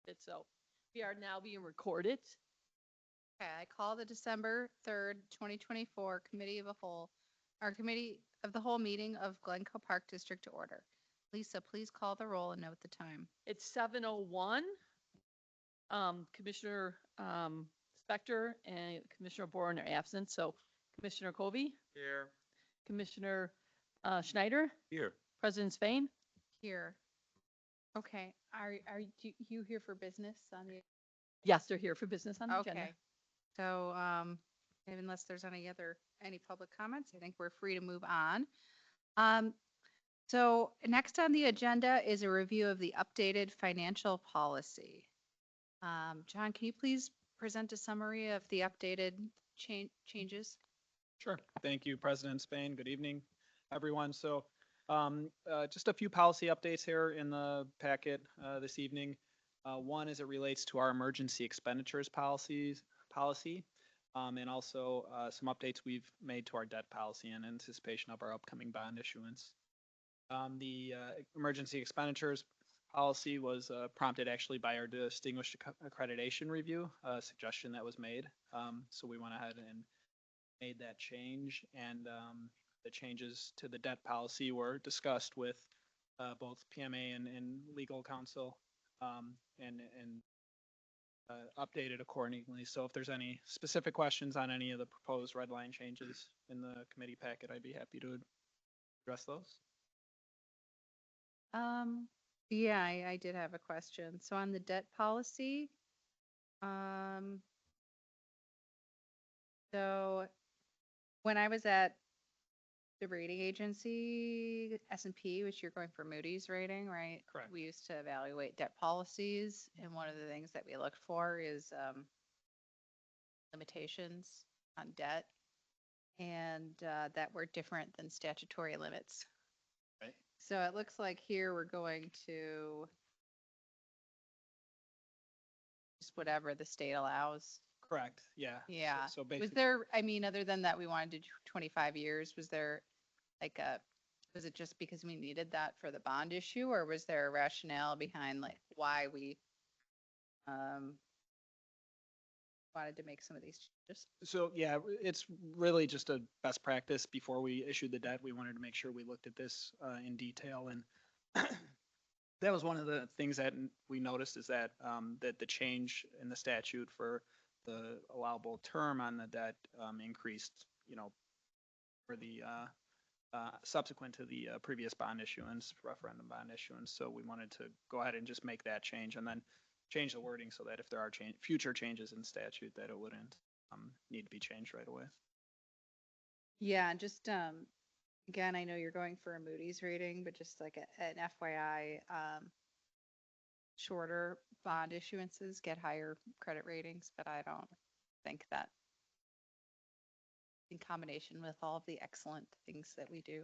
So we are now being recorded. Okay, I call the December 3rd, 2024 Committee of the Whole, our Committee of the Whole meeting of Glencoe Park District to order. Lisa, please call the roll and note the time. It's 7:01. Commissioner Spector and Commissioner Boren are absent. So Commissioner Covey, Here. Commissioner Schneider, Here. President Spain. Here. Okay, are you here for business on the? Yes, they're here for business on the agenda. Okay, so unless there's any public comments, I think we're free to move on. So next on the agenda is a review of the updated financial policy. John, can you please present a summary of the updated changes? Sure. Thank you, President Spain. Good evening, everyone. So just a few policy updates here in the packet this evening. One as it relates to our emergency expenditures policy, and also some updates we've made to our debt policy in anticipation of our upcoming bond issuance. The emergency expenditures policy was prompted actually by our distinguished accreditation review, a suggestion that was made. So we went ahead and made that change, and the changes to the debt policy were discussed with both PMA and legal counsel, and updated accordingly. So if there's any specific questions on any of the proposed red line changes in the committee packet, I'd be happy to address those. Yeah, I did have a question. So on the debt policy, so when I was at the rating agency, S&P, which you're going for Moody's rating, right? Correct. We used to evaluate debt policies, and one of the things that we looked for is limitations on debt, and that were different than statutory limits. Right. So it looks like here we're going to just whatever the state allows. Correct. Yeah. Yeah. So Was basically, there, I mean, other than that, we wanted to do 25 years, was there was it just because we needed that for the bond issue, or was there a rationale behind like why we wanted to make some of these changes? so yeah, it's really just a best practice. Before we issued the debt, we wanted to make sure we looked at this in detail, and that was one of the things that we noticed is that that the change in the statute for the allowable term on the debt increased, for the subsequent to the previous bond issuance, referendum bond issuance. So we wanted to go ahead and just make that change and then change the wording so that if there are future changes in statute, that it wouldn't need to be changed right away. Yeah, and just again, I know you're going for a Moody's rating, but just like an FYI, shorter bond issuances get higher credit ratings, but I don't think that in combination with all of the excellent things that we do,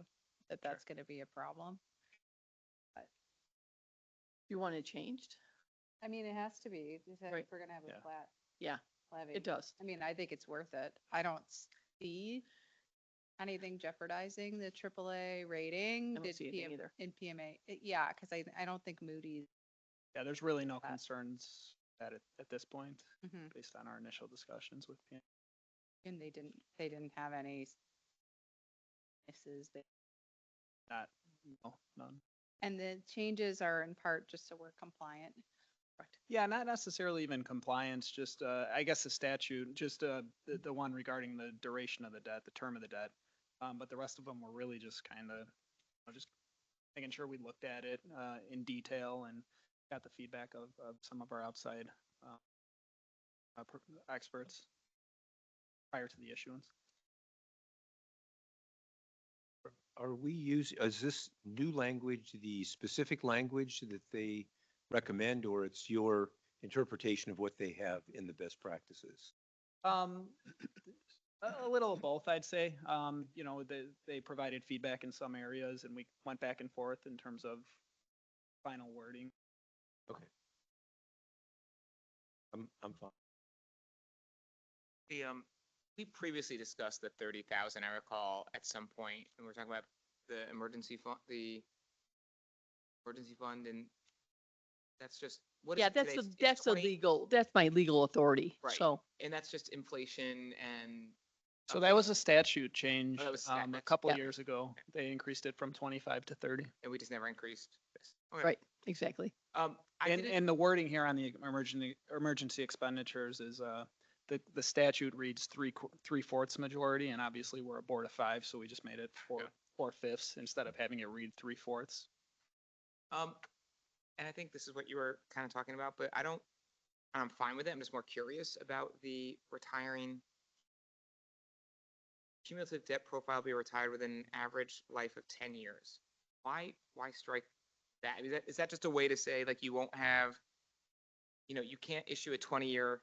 that's going to be a problem. You want it changed? I mean, it has to be, if Right. we're going to have a Yeah. flat Yeah, levy. it does. I mean, I think it's worth it. I don't see anything jeopardizing the AAA rating. I don't see anything either. In PMA. Yeah, because I don't think Moody's. Yeah, there's really no That- concerns at this point, Mhm. based on our initial discussions with PM. And they didn't have any misses. Not, no, none. And the changes are in part just so we're compliant. Yeah, not necessarily even compliance, just, I guess the statute, just, the one regarding the duration of the debt, the term of the debt. But the rest of them were really just kind of, just making sure we looked at it, in detail and got the feedback of some of our outside, experts prior to the issuance. Are we using, is this new language the specific language that they recommend, or it's your interpretation of what they have in the best practices? A little of both, I'd say. They provided feedback in some areas and we went back and forth in terms of final wording. Okay. I'm fine. We previously discussed the 30,000, I recall, at some point, and we were talking about the emergency fund, and That's just, what is Yeah, it today? It's that's a 20 legal, that's my legal authority. Right. So, And that's just inflation and. So okay, that was a statute change, Oh, that was a that's- couple yeah. years ago. They increased it from 25 to 30. And we just never increased this. Okay. right, exactly. I And, didn't, and the wording here on the emergency expenditures is, the statute reads 3/4 majority, and obviously we're a board of 5, so we just made it Yeah. 4/5 instead of having it read 3/4. and I think this is what you were kind of talking about, but I'm fine with it. I'm just more curious about the retiring. Cumulative debt profile be retired within an average life of 10 years. Why strike that? Is that just a way to say like you won't have, you can't issue a 20-year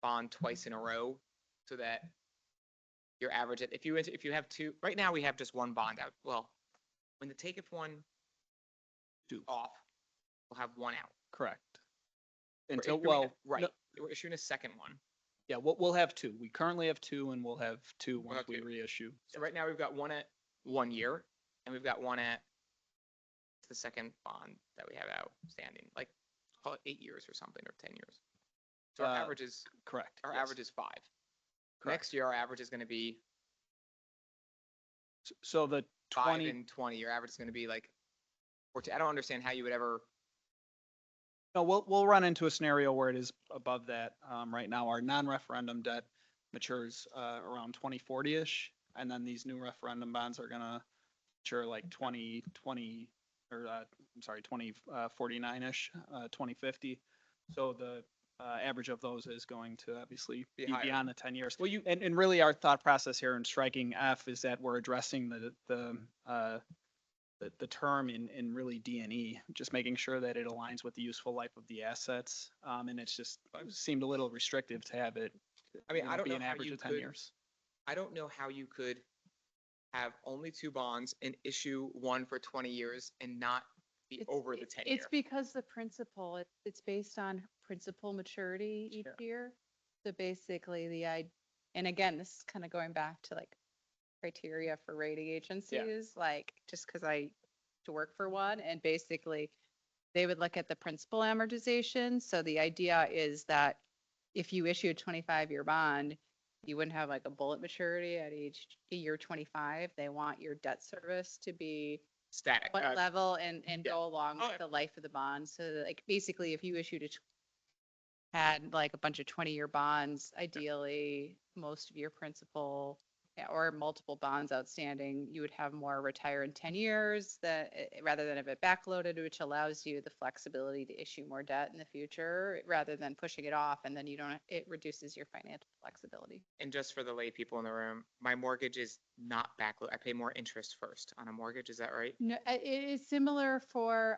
bond twice in a row so that your average, if you have two, right now we have just one bond out. Well, when the take if one off, we'll have one out. Correct. We're Until, issuing well, right, no, we're issuing a second one. yeah, we'll have 2. We currently have 2, and we'll have 2 We'll once have we 2. reissue. So right now we've got one at 1 year, and we've got one at the second bond that we have outstanding, like call it 8 years or something, or 10 years. So our average is Correct. our yes. average is 5. Correct. Next year our average is going to be So the 5 20, and 20. Your average is going to be like 14. I don't understand how you would ever. no, we'll run into a scenario where it is above that. Right now, our non-referendum debt matures around 2040-ish, and then these new referendum bonds are gonna mature like 2020, or I'm sorry, 2049-ish, 2050. So the average of those is going to obviously Be be higher. beyond the 10 years. Well, you And really, our thought process here in striking F is that we're addressing the term in really D and E, just making sure that it aligns with the useful life of the assets. And it's just seemed a little restrictive to have it, I mean, I don't be know an how average you of 10 could. years. I don't know how you could have only 2 bonds and issue one for 20 years and not be It's- over the 10 year. It's because the principal, it's based on principal maturity each Sure. year. So basically and again, this is kind of going back to like criteria for rating agencies, like just because I to work for one, and basically they would look at the principal amortization. So the idea is that if you issue a 25-year bond, you wouldn't have like a bullet maturity at year 25. They want your debt service to be Static. what level and yeah. go along Oh, with the life of the bond. So that, like, basically, if you issued had like a bunch of 20-year bonds, ideally, most of your principal or multiple bonds outstanding, you would have more retire in 10 years rather than have it backloaded, which allows you the flexibility to issue more debt in the future rather than pushing it off. And then it reduces your financial flexibility. And just for the lay people in the room, my mortgage is not backload. I pay more interest first on a mortgage. Is that right? No, it is similar for,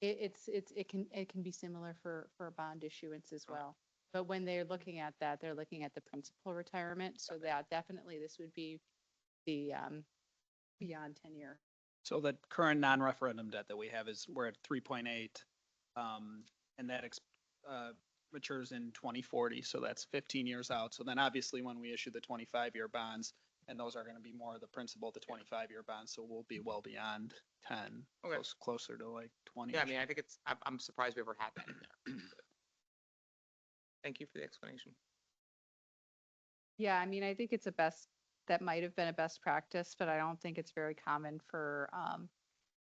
it can be similar for a bond issuance as well. But when they're looking at that, they're looking at the principal retirement. So that definitely this would be the, beyond 10-year. So the current non-referendum debt that we have we're at 3.8, and that matures in 2040. So that's 15 years out. So then obviously when we issue the 25-year bonds, and those are going to be more of the principal, the 25-year bonds, so we'll be well beyond 10, Okay. closer to like 20. Yeah, I mean, I think I'm surprised we ever had that in there. Thank you for the explanation. Yeah, I mean, I think it's that might have been a best practice, but I don't think it's very common for,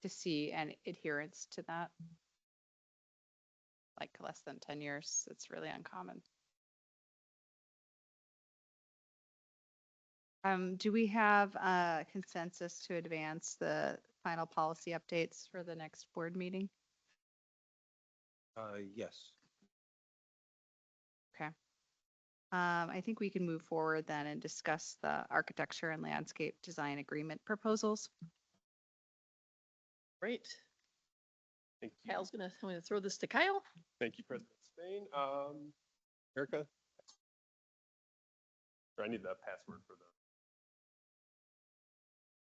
to see an adherence to that. Like less than 10 years, it's really uncommon. Do we have a consensus to advance the final policy updates for the next board meeting? Yes. Okay. I think we can move forward then and discuss the architecture and landscape design agreement proposals. Great. Thank you. I'm gonna throw this to Kyle. Thank you, President Spain. Erica? Or I need the password for the.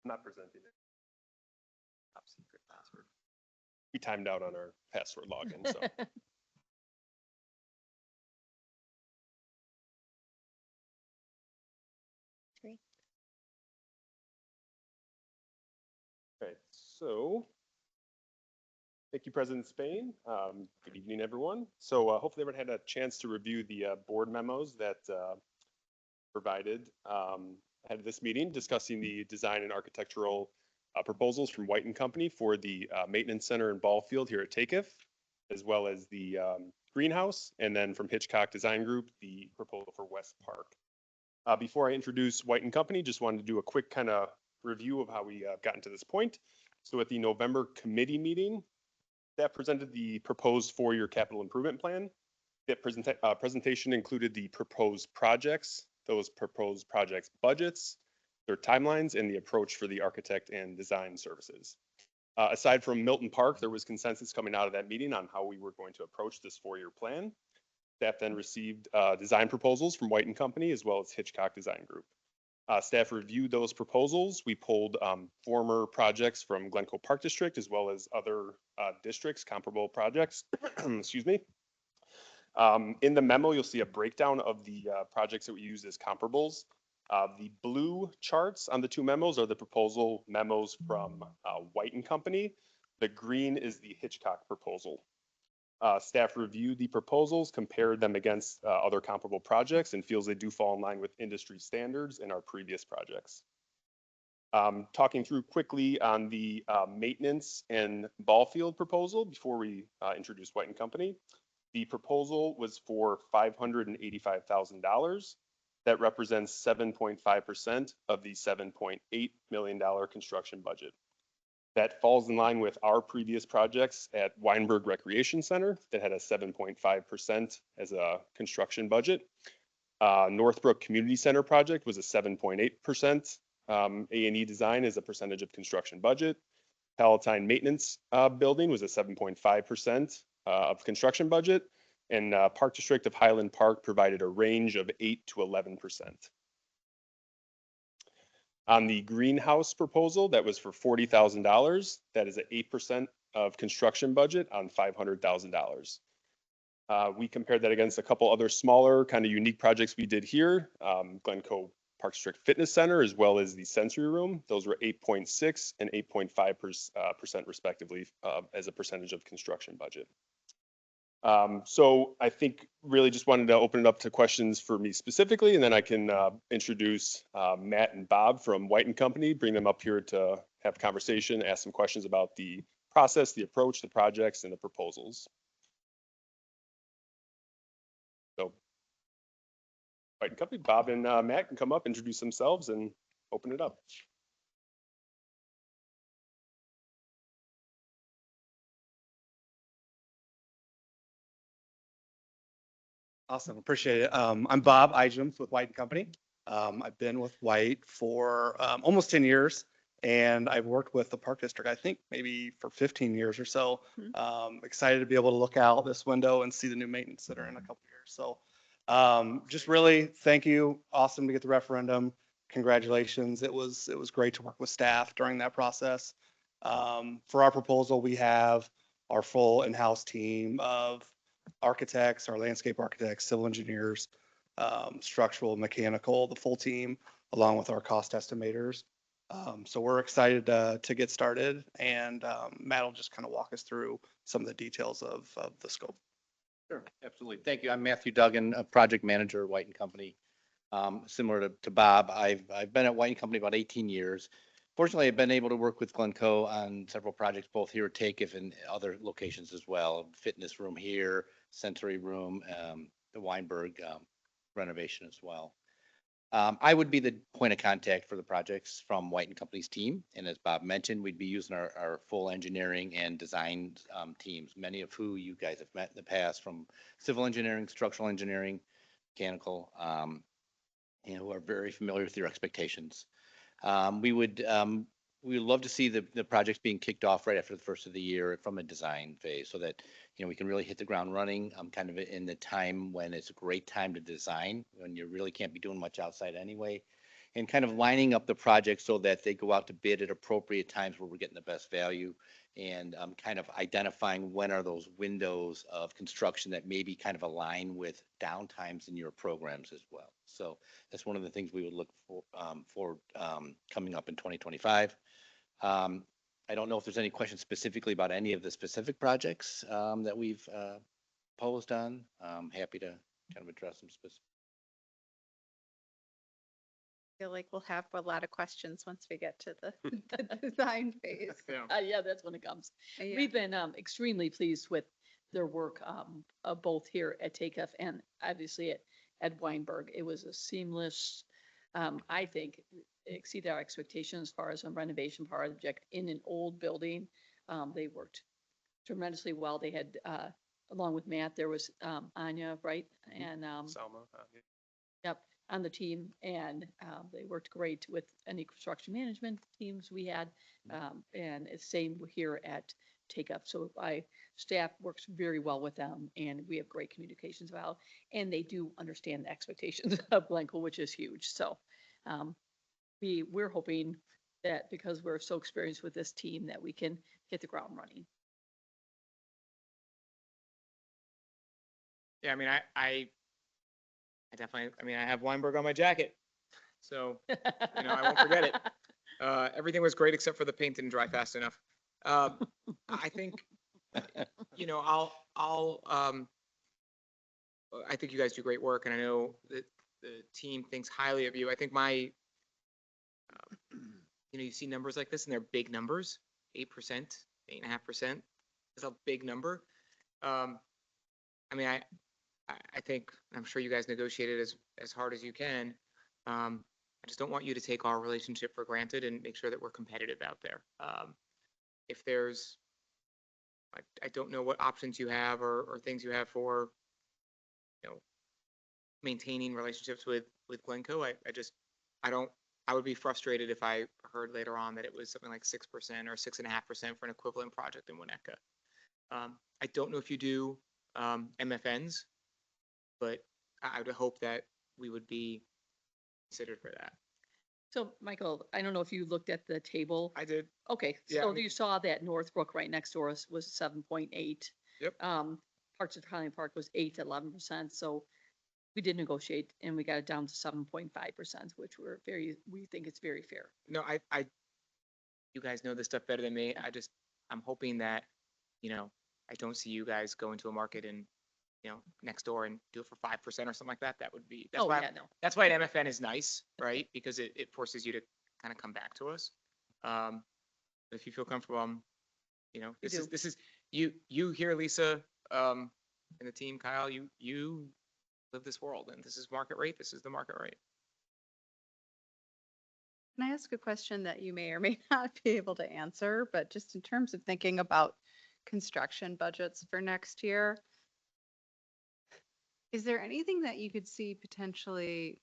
I'm not presenting it. Top secret password. We timed out on our password login, so. Great. Okay, so Thank you, President Spain. Good evening, everyone. So hopefully everyone had a chance to review the board memos that provided ahead of this meeting discussing the design and architectural proposals from White and Company for the maintenance center and ball field here at Takeif, as well as the greenhouse, and then from Hitchcock Design Group, the proposal for West Park. Before I introduce White and Company, just wanted to do a quick kind of review of how we gotten to this point. So at the November committee meeting, staff presented the proposed four-year capital improvement plan. That presentation included the proposed projects, those proposed projects budgets, their timelines, and the approach for the architect and design services. Aside from Milton Park, there was consensus coming out of that meeting on how we were going to approach this four-year plan. Staff then received design proposals from White and Company as well as Hitchcock Design Group. Staff reviewed those proposals. We pulled former projects from Glencoe Park District as well as other districts, comparable projects. Excuse me. In the memo, you'll see a breakdown of the projects that we use as comparables. The blue charts on the two memos are the proposal memos from White and Company. The green is the Hitchcock proposal. Staff reviewed the proposals, compared them against other comparable projects, and feels they do fall in line with industry standards in our previous projects. Talking through quickly on the maintenance and ball field proposal before we introduce White and Company. The proposal was for $585,000. That represents 7.5% of the $7.8 million construction budget. That falls in line with our previous projects at Weinberg Recreation Center that had a 7.5% as a construction budget. Northbrook Community Center project was a 7.8% A&E design as a percentage of construction budget. Palatine Maintenance Building was a 7.5% of construction budget. And Park District of Highland Park provided a range of 8 to 11%. On the greenhouse proposal, that was for $40,000. That is an 8% of construction budget on $500,000. We compared that against a couple other smaller kind of unique projects we did here. Glencoe Park District Fitness Center, as well as the sensory room. Those were 8.6 and 8.5% respectively as a percentage of construction budget. So I think really just wanted to open it up to questions for me specifically, and then I can introduce Matt and Bob from White and Company, bring them up here to have a conversation, ask some questions about the process, the approach, the projects, and the proposals. So White and Company, Bob and Matt can come up, introduce themselves, and open it up. Awesome, appreciate it. I'm Bob Ijems with White and Company. I've been with White for almost 10 years, and I've worked with the Park District, I think maybe for 15 years or so. Excited to be able to look out this window and see the new maintenance center in a couple years. So just really thank you. Awesome to get the referendum. Congratulations. It was great to work with staff during that process. For our proposal, we have our full in-house team of architects, our landscape architects, civil engineers, structural, mechanical, the full team, along with our cost estimators. So we're excited to get started, and Matt will just kind of walk us through some of the details of the scope. Sure, absolutely. Thank you. I'm Matthew Duggan, a project manager at White and Company. Similar to Bob, I've been at White and Company about 18 years. Fortunately, I've been able to work with Glencoe on several projects, both here at Takeif and other locations as well. Fitness room here, sensory room, the Weinberg renovation as well. I would be the point of contact for the projects from White and Company's team. And as Bob mentioned, we'd be using our full engineering and design teams, many of who you guys have met in the past, from civil engineering, structural engineering, mechanical, and who are very familiar with your expectations. We would love to see the projects being kicked off right after the first of the year from a design phase, so that we can really hit the ground running kind of in the time when it's a great time to design, when you really can't be doing much outside anyway, and kind of lining up the project so that they go out to bid at appropriate times where we're getting the best value, and kind of identifying when are those windows of construction that maybe kind of align with downtimes in your programs as well. So that's one of the things we would look for coming up in 2025. I don't know if there's any questions specifically about any of the specific projects that we've posed on. I'm happy to kind of address them specifically. Feel like we'll have a lot of questions once we get to the, the design phase. Yeah, that's when it comes. Yeah. We've been extremely pleased with their work, both here at Takeoff and obviously at Weinberg. It was a seamless, I think, exceeded our expectations as far as a renovation project in an old building. They worked tremendously well. They had, along with Matt, there was Anya, right? And Salma. yep, on the team, and they worked great with any construction management teams we had. And it's same here at Take Up. So staff works very well with them, and we have great communications about, and they do understand the expectations of Glencoe, which is huge. So we're hoping that because we're so experienced with this team, that we can hit the ground running. Yeah, I mean, I definitely, I mean, I have Weinberg on my jacket, so I won't forget it. Everything was great except for the paint didn't dry fast enough. I think, I think you guys do great work, and I know that the team thinks highly of you. I think you see numbers like this, and they're big numbers, 8%, 8.5%. It's a big number. I mean, I think, I'm sure you guys negotiated as hard as you can. I just don't want you to take our relationship for granted and make sure that we're competitive out there. If there's, I don't know what options you have or things you have for, maintaining relationships with Glencoe. I would be frustrated if I heard later on that it was something like 6% or 6.5% for an equivalent project in Winnetka. I don't know if you do MFNs, but I would hope that we would be considered for that. So, Michael, I don't know if you looked at the table. I did. Okay, Yeah, I so mean- you saw that Northbrook right next to us was 7.8. Yep. Parts of Highland Park was 8 to 11%, so we did negotiate and we got it down to 7.5%, which we think it's very fair. No, you guys know this stuff better than me. I'm hoping that, I don't see you guys go into a market and, next door and do it for 5% or something like that. That's Oh, why, yeah, no. that's why an MFN is nice, right? Because it forces you to kind of come back to us. If you feel comfortable, this is, you here, Lisa, and the team, Kyle, you live this world, and this is market rate. This is the market rate. Can I ask a question that you may or may not be able to answer, but just in terms of thinking about construction budgets for next year, is there anything that you could see potentially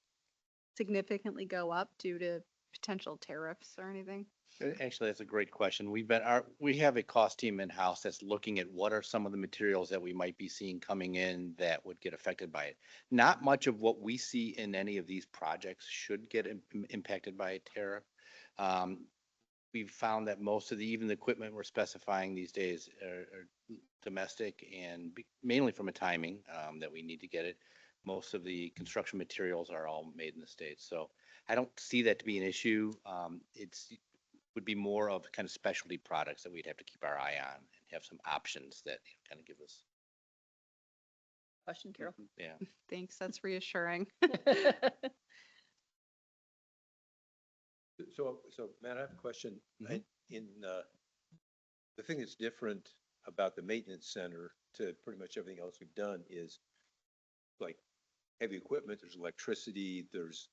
significantly go up due to potential tariffs or anything? Actually, that's a great question. We have a cost team in-house that's looking at what are some of the materials that we might be seeing coming in that would get affected by it. Not much of what we see in any of these projects should get impacted by a tariff. We've found that most of even the equipment we're specifying these days are domestic and mainly from a timing that we need to get it. Most of the construction materials are all made in the States. So I don't see that to be an issue. Would be more of kind of specialty products that we'd have to keep our eye on and have some options that kind of give us. Question, Carol? Yeah. Thanks, that's reassuring. So Matt, I have a question. Mhm. The thing that's different about the maintenance center to pretty much everything else we've done is like heavy equipment, there's electricity, there's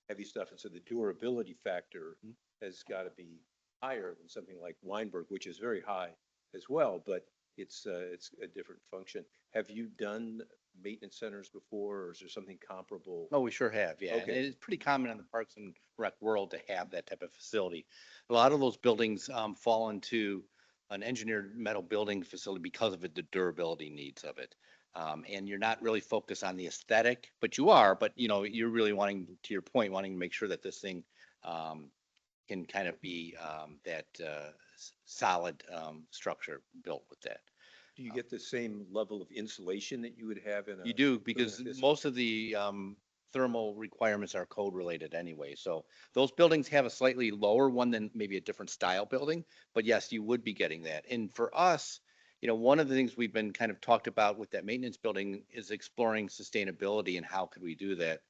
heavy stuff. And so the durability factor has got to be higher than something like Weinberg, which is very high as well, but it's a different function. Have you done maintenance centers before, or is there something comparable? Oh, we sure have, yeah. And Okay. it's pretty common in the Parks and Rec world to have that type of facility. A lot of those buildings fall into an engineered metal building facility because of the durability needs of it. And you're not really focused on the aesthetic, but you're really wanting, to your point, wanting to make sure that this thing can kind of be that solid structure built with that. Do you get the same level of insulation that you would have in a? You do, building because like this? most of the thermal requirements are code related anyway. So those buildings have a slightly lower one than maybe a different style building, but yes, you would be getting that. And for us, one of the things we've been kind of talked about with that maintenance building is exploring sustainability and how could we do that.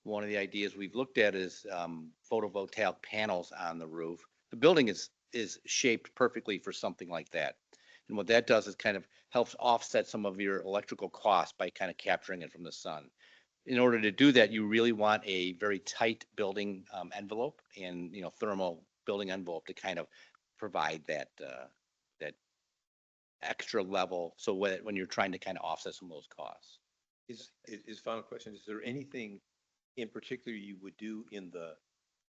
One of the ideas we've looked at is photovoltaic panels on the roof. The building is shaped perfectly for something like that. And what that does is kind of helps offset some of your electrical costs by kind of capturing it from the sun. In order to do that, you really want a very tight building envelope and, thermal building envelope to kind of provide that extra level. So when you're trying to kind of offset some of those costs. Is final question, is there anything in particular you would do in the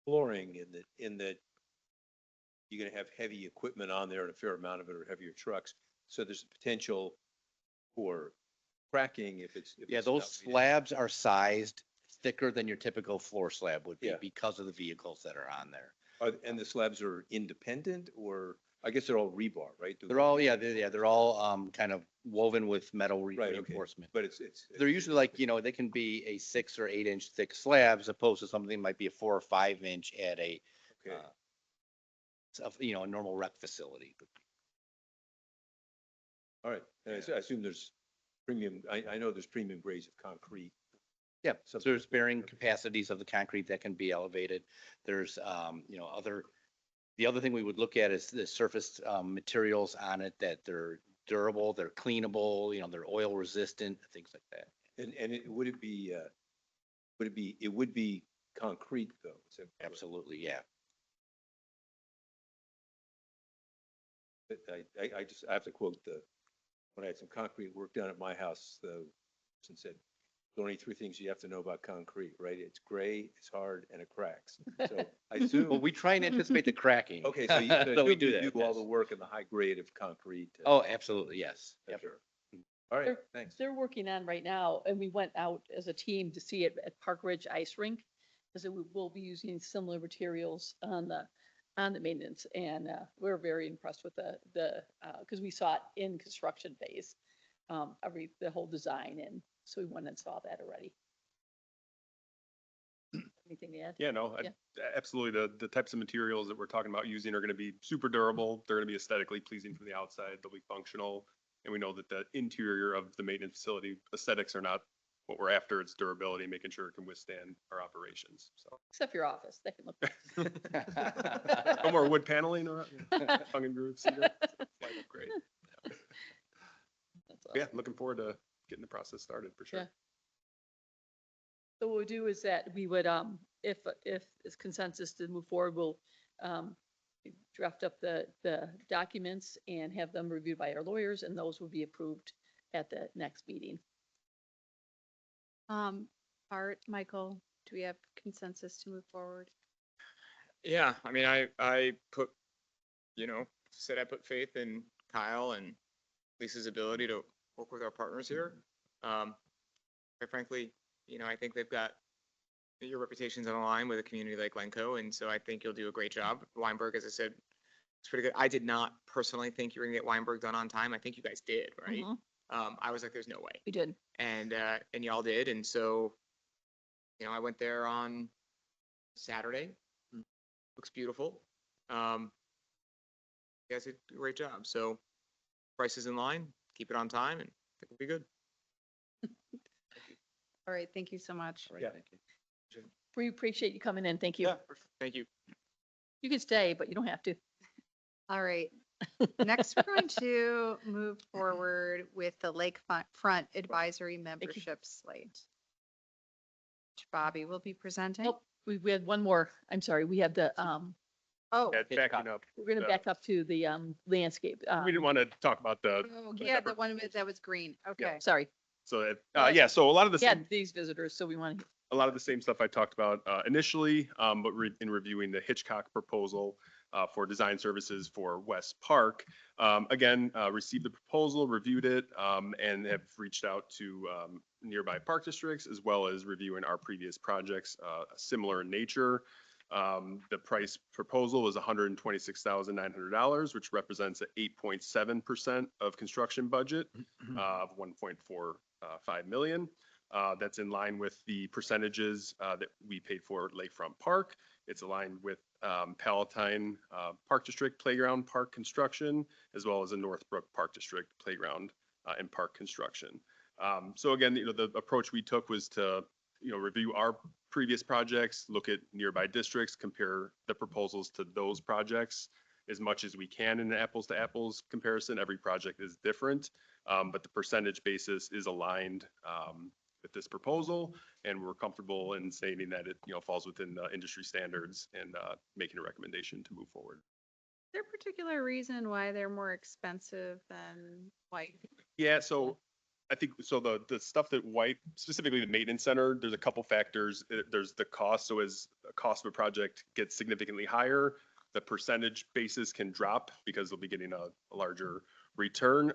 flooring in that you're gonna have heavy equipment on there and a fair amount of it are heavier trucks? So there's a potential for cracking if it's. Yeah, it's those not weighted. slabs are sized thicker than your typical floor slab would be Yeah. because of the vehicles that are on there. And the slabs are independent, or I guess they're all rebar, right? They're all, they're all kind of woven with metal Right, okay. reinforcement. But it's. They're usually like, they can be a 6 or 8 inch thick slab as opposed to something that might be a 4 or 5 inch at a, Okay. a normal rec facility. All right. And I assume there's premium, I know there's premium grades of concrete. Yeah, so Something- there's bearing capacities of the concrete that can be elevated. There's, the other thing we would look at is the surface materials on it, that they're durable, they're cleanable, they're oil resistant, things like that. And would it be it would be concrete though? Is that correct? Absolutely, yeah. But I have to quote when I had some concrete work done at my house, the person said, "There's only 3 things you have to know about concrete, right? It's gray, it's hard, and it cracks." So I assume. Well, we try and anticipate the cracking. Okay, so So we do you that. do all the yes. work in the high grade of concrete. Oh, absolutely, yes. Yep. Sure. All right, They're- thanks. They're working on right now, and we went out as a team to see it at Park Ridge Ice Rink, because we will be using similar materials on the maintenance, and we're very impressed with because we saw it in construction phase, the whole design, and so we went and saw that already. Anything to add? Yeah, no, Yeah. absolutely. The types of materials that we're talking about using are going to be super durable. They're going to be aesthetically pleasing from the outside. They'll be functional. And we know that the interior of the maintenance facility aesthetics are not what we're after. It's durability, making sure it can withstand our operations. So Except your office, that can look. no more wood paneling or tongue and groove cedar. Light up great. That's Yeah, awesome. looking forward to getting the process started for sure. Yeah. So what we'll do is that we would, if it's consensus to move forward, we'll draft up the documents and have them reviewed by our lawyers, and those will be approved at the next meeting. Art, Michael, do we have consensus to move forward? Yeah, I mean, I put, said I put faith in Kyle and Lisa's ability to work with our partners here. Quite frankly, I think they've got your reputation's on the line with a community like Glencoe, and so I think you'll do a great job. Weinberg, as I said, it's pretty good. I did not personally think you were gonna get Weinberg done on time. I think you guys did, right? Mhm. I was like, there's no way. We did. And y'all did. And so, I went there on Saturday. Looks beautiful. You guys did a great job. So price is in line, keep it on time, and I think we'll be good. All right, thank you so much. All right, Yeah. thank you. We appreciate you coming in. Thank you. Yeah. Thank you. You can stay, but you don't have to. All right. Next, we're going to move forward with the Lakefront Advisory Membership Slate. Which Bobby will be presenting. Nope, we had one more. I'm sorry. We have the, Oh, Yeah, backing up. we're gonna the- back up to the landscape. We didn't want to talk about the, oh, yeah, the one that was green. Okay. Sorry. so, yeah, so a lot of the We same had these visitors, so we want to, a lot of the same stuff I talked about initially, but in reviewing the Hitchcock proposal for design services for West Park. Again, received the proposal, reviewed it, and have reached out to nearby park districts as well as reviewing our previous projects, similar in nature. The price proposal was $126,900, which represents an 8.7% of construction budget of 1.45 million. That's in line with the percentages that we paid for Lakefront Park. It's aligned with Palatine Park District Playground Park Construction, as well as the Northbrook Park District Playground and Park Construction. So again, the approach we took was to, review our previous projects, look at nearby districts, compare the proposals to those projects as much as we can in an apples to apples comparison. Every project is different, but the percentage basis is aligned with this proposal, and we're comfortable in stating that it, falls within the industry standards and making a recommendation to move forward. Is there a particular reason why they're more expensive than white? Yeah, so I think, so the stuff that White, specifically the maintenance center, there's a couple factors. There's the cost. So as the cost of a project gets significantly higher, the percentage basis can drop because they'll be getting a larger return.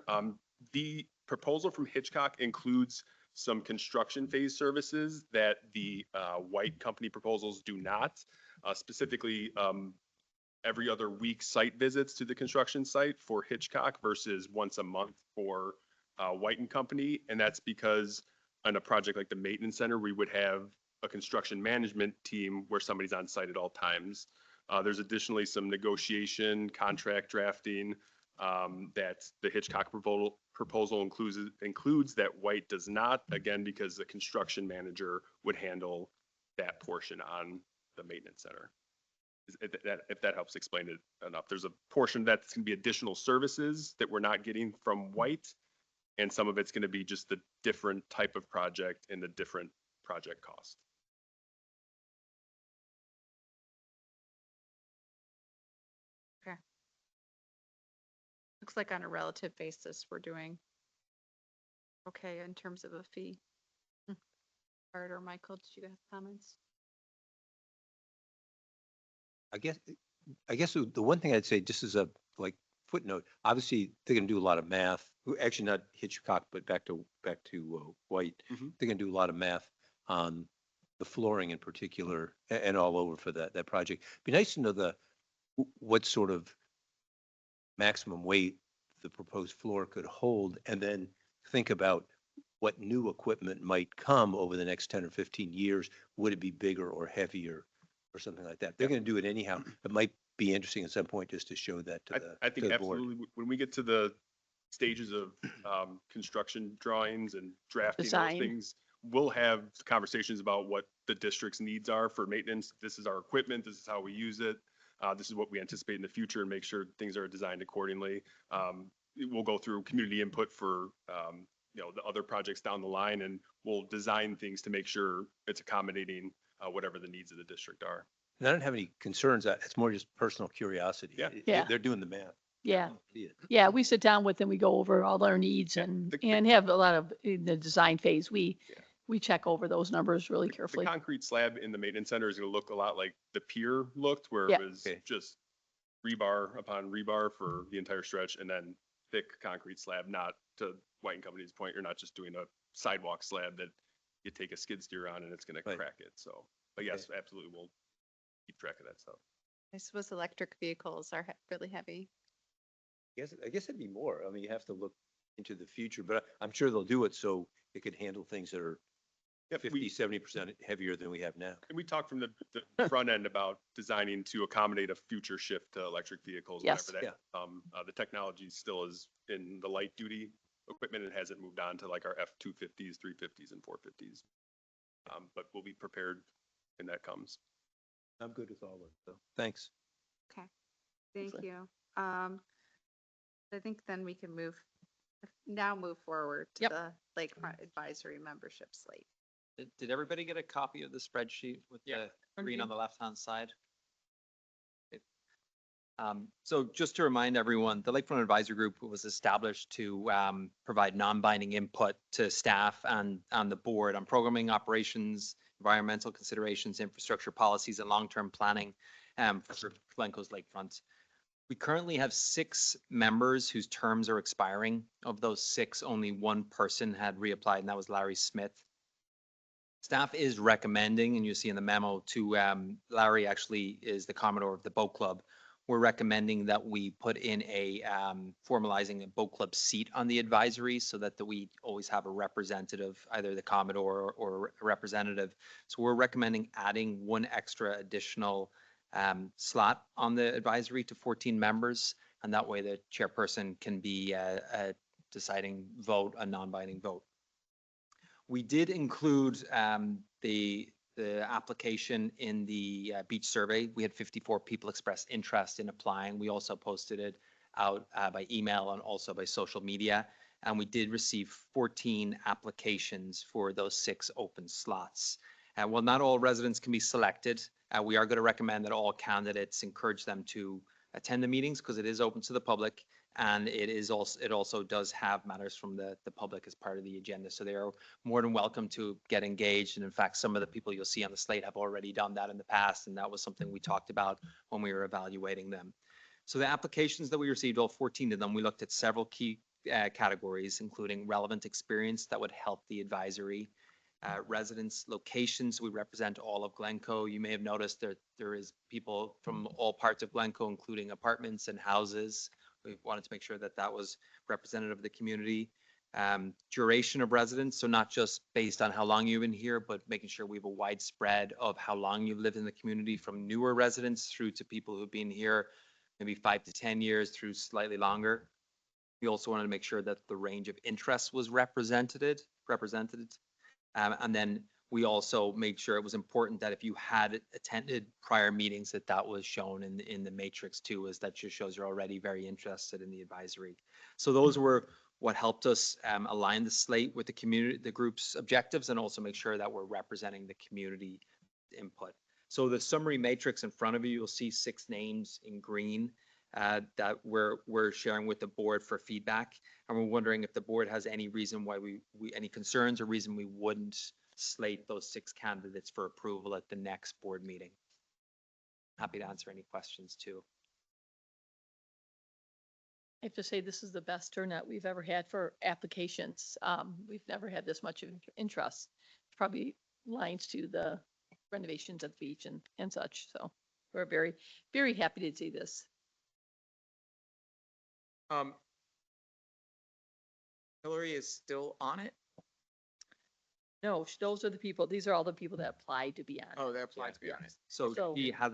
The proposal from Hitchcock includes some construction phase services that the White company proposals do not. Specifically, every other week site visits to the construction site for Hitchcock versus once a month for White and Company. And that's because on a project like the maintenance center, we would have a construction management team where somebody's on site at all times. There's additionally some negotiation, contract drafting that the Hitchcock proposal includes that White does not, again, because the construction manager would handle that portion on the maintenance center. If that helps explain it enough. There's a portion that's going to be additional services that we're not getting from White, and some of it's going to be just the different type of project and the different project cost. Looks like on a relative basis, we're doing okay in terms of a fee. Art or Michael, did you have comments? I guess the one thing I'd say, just as a footnote, obviously they're gonna do a lot of math. Actually, not Hitchcock, but back to White. Mhm. They're gonna do a lot of math on the flooring in particular and all over for that project. Be nice to know what sort of maximum weight the proposed floor could hold, and then think about what new equipment might come over the next 10 or 15 years. Would it be bigger or heavier or something like that? They're going to do it anyhow. It might be interesting at some point just to show that to I to think the board. absolutely, when we get to the stages of construction drawings and drafting those Design. things, we'll have conversations about what the district's needs are for maintenance. This is our equipment, this is how we use it. This is what we anticipate in the future, and make sure things are designed accordingly. We'll go through community input for, the other projects down the line, and we'll design things to make sure it's accommodating whatever the needs of the district are. And I don't have any concerns. It's more just personal curiosity. Yeah. Yeah. They're doing the math. Yeah. See it. Yeah, we sit down with them, we go over all their needs Yeah, and, the- and have a lot of, in the design phase, we Yeah. check over those numbers really The carefully. concrete slab in the maintenance center is going to look a lot like the pier looked, where Yeah. it was Okay. just rebar upon rebar for the entire stretch, and then thick concrete slab, not to White and Company's point, you're not just doing a sidewalk slab that you take a skid steer on and it's going to Right. crack it. So, but yes, absolutely, we'll keep track of that stuff. I suppose electric vehicles are really heavy. I guess it'd be more. I mean, you have to look into the future, but I'm sure they'll do it so it could handle things that are Yep, 50, 70% heavier than we have now. And we talked from the front end about designing to accommodate a future shift to electric vehicles. Yes. Whenever that, the technology still is in the light duty equipment. It hasn't moved on to like our F-250s, 350s and 450s. But we'll be prepared when that comes. I'm good with all of it, so thanks. Okay, thank Excellent. you. I think then we can move forward to Yep. the Lakefront Advisory membership slate. Did everybody get a copy of the spreadsheet with the green on the left-hand side? Okay. So just to remind everyone, the Lakefront Advisory Group was established to provide non-binding input to staff and the board on programming operations, environmental considerations, infrastructure policies, and long-term planning for Glencoe's lakefront. We currently have 6 members whose terms are expiring. Of those 6, only one person had reapplied, and that was Larry Smith. Staff is recommending, and you see in the memo to Larry actually is the Commodore of the Boat Club, we're recommending that we put in a formalizing a boat club seat on the advisory so that we always have a representative, either the Commodore or a representative. So we're recommending adding one extra additional slot on the advisory to 14 members. And that way the chairperson can be a deciding vote, a non-binding vote. We did include the application in the beach survey. We had 54 people express interest in applying. We also posted it out by email and also by social media. And we did receive 14 applications for those 6 open slots. While not all residents can be selected, we are going to recommend that all candidates encourage them to attend the meetings because it is open to the public. And it also does have matters from the public as part of the agenda. So they are more than welcome to get engaged. And in fact, some of the people you'll see on the slate have already done that in the past. And that was something we talked about when we were evaluating them. So the applications that we received, all 14 of them, we looked at several key categories, including relevant experience that would help the advisory. Residence locations, we represent all of Glencoe. You may have noticed that there is people from all parts of Glencoe, including apartments and houses. We wanted to make sure that that was representative of the community. Duration of residence, so not just based on how long you've been here, but making sure we have a wide spread of how long you've lived in the community, from newer residents through to people who've been here maybe 5 to 10 years through slightly longer. We also wanted to make sure that the range of interests was represented. And then we also made sure it was important that if you had attended prior meetings, that was shown in the matrix too, as that just shows you're already very interested in the advisory. So those were what helped us align the slate with the community, the group's objectives, and also make sure that we're representing the community input. So the summary matrix in front of you, you'll see 6 names in green that we're sharing with the board for feedback. And we're wondering if the board has any reason why any concerns or reason we wouldn't slate those 6 candidates for approval at the next board meeting. Happy to answer any questions too. I have to say, this is the best turnout we've ever had for applications. We've never had this much of interest. Probably lines to the renovations at the beach and such. So we're very, very happy to see this. Hillary is still on it? No, those are the people, these are all the people that applied to be on. Oh, they applied to be on it. So So- he has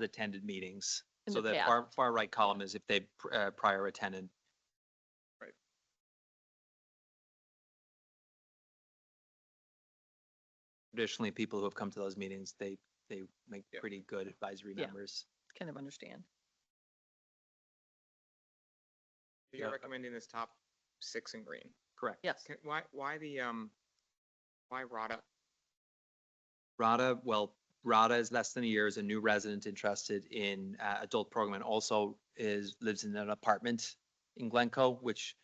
attended meetings. In So the the past. far right column is if they prior attended. Right. Traditionally, people who have come to those meetings, they make Yeah. pretty good advisory Yeah. members. Kind of understand. You're Yeah. recommending this top 6 in green. Correct. Yes. Why RADA? Rada is less than a year, is a new resident interested in adult program, and also lives in an apartment in Glencoe, which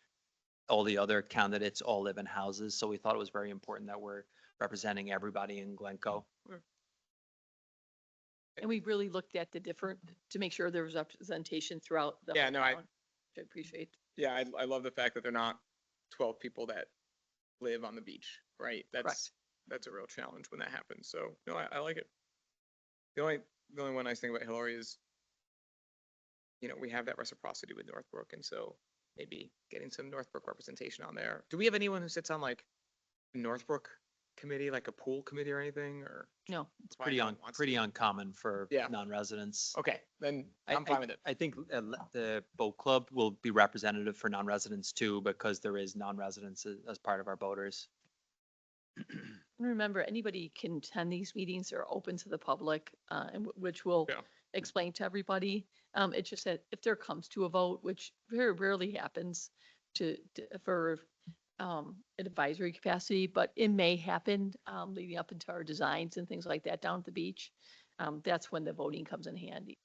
all the other candidates all live in houses. So we thought it was very important that we're representing everybody in Glencoe. And we really looked at the different, to make sure there was representation throughout the. Yeah, whole no, I- town, which I appreciate. Yeah, I love the fact that they're not 12 people that live on the beach, right? That's a real challenge when that happens. So, no, I like it. The only one nice thing about Hillary is, we have that reciprocity with Northbrook, and so maybe getting some Northbrook representation on there. Do we have anyone who sits on like a Northbrook committee, like a pool committee or anything, or? No, It's pretty uncommon for Yeah. non-residents. Okay, then I'm fine with it. I think the boat club will be representative for non-residents too, because there is non-residents as part of our voters. and remember, anybody can attend these meetings. They're open to the public, and which will Yeah. explain to everybody. It's just that if there comes to a vote, which very rarely happens for an advisory capacity, but it may happen leading up into our designs and things like that down at the beach. That's when the voting comes in handy,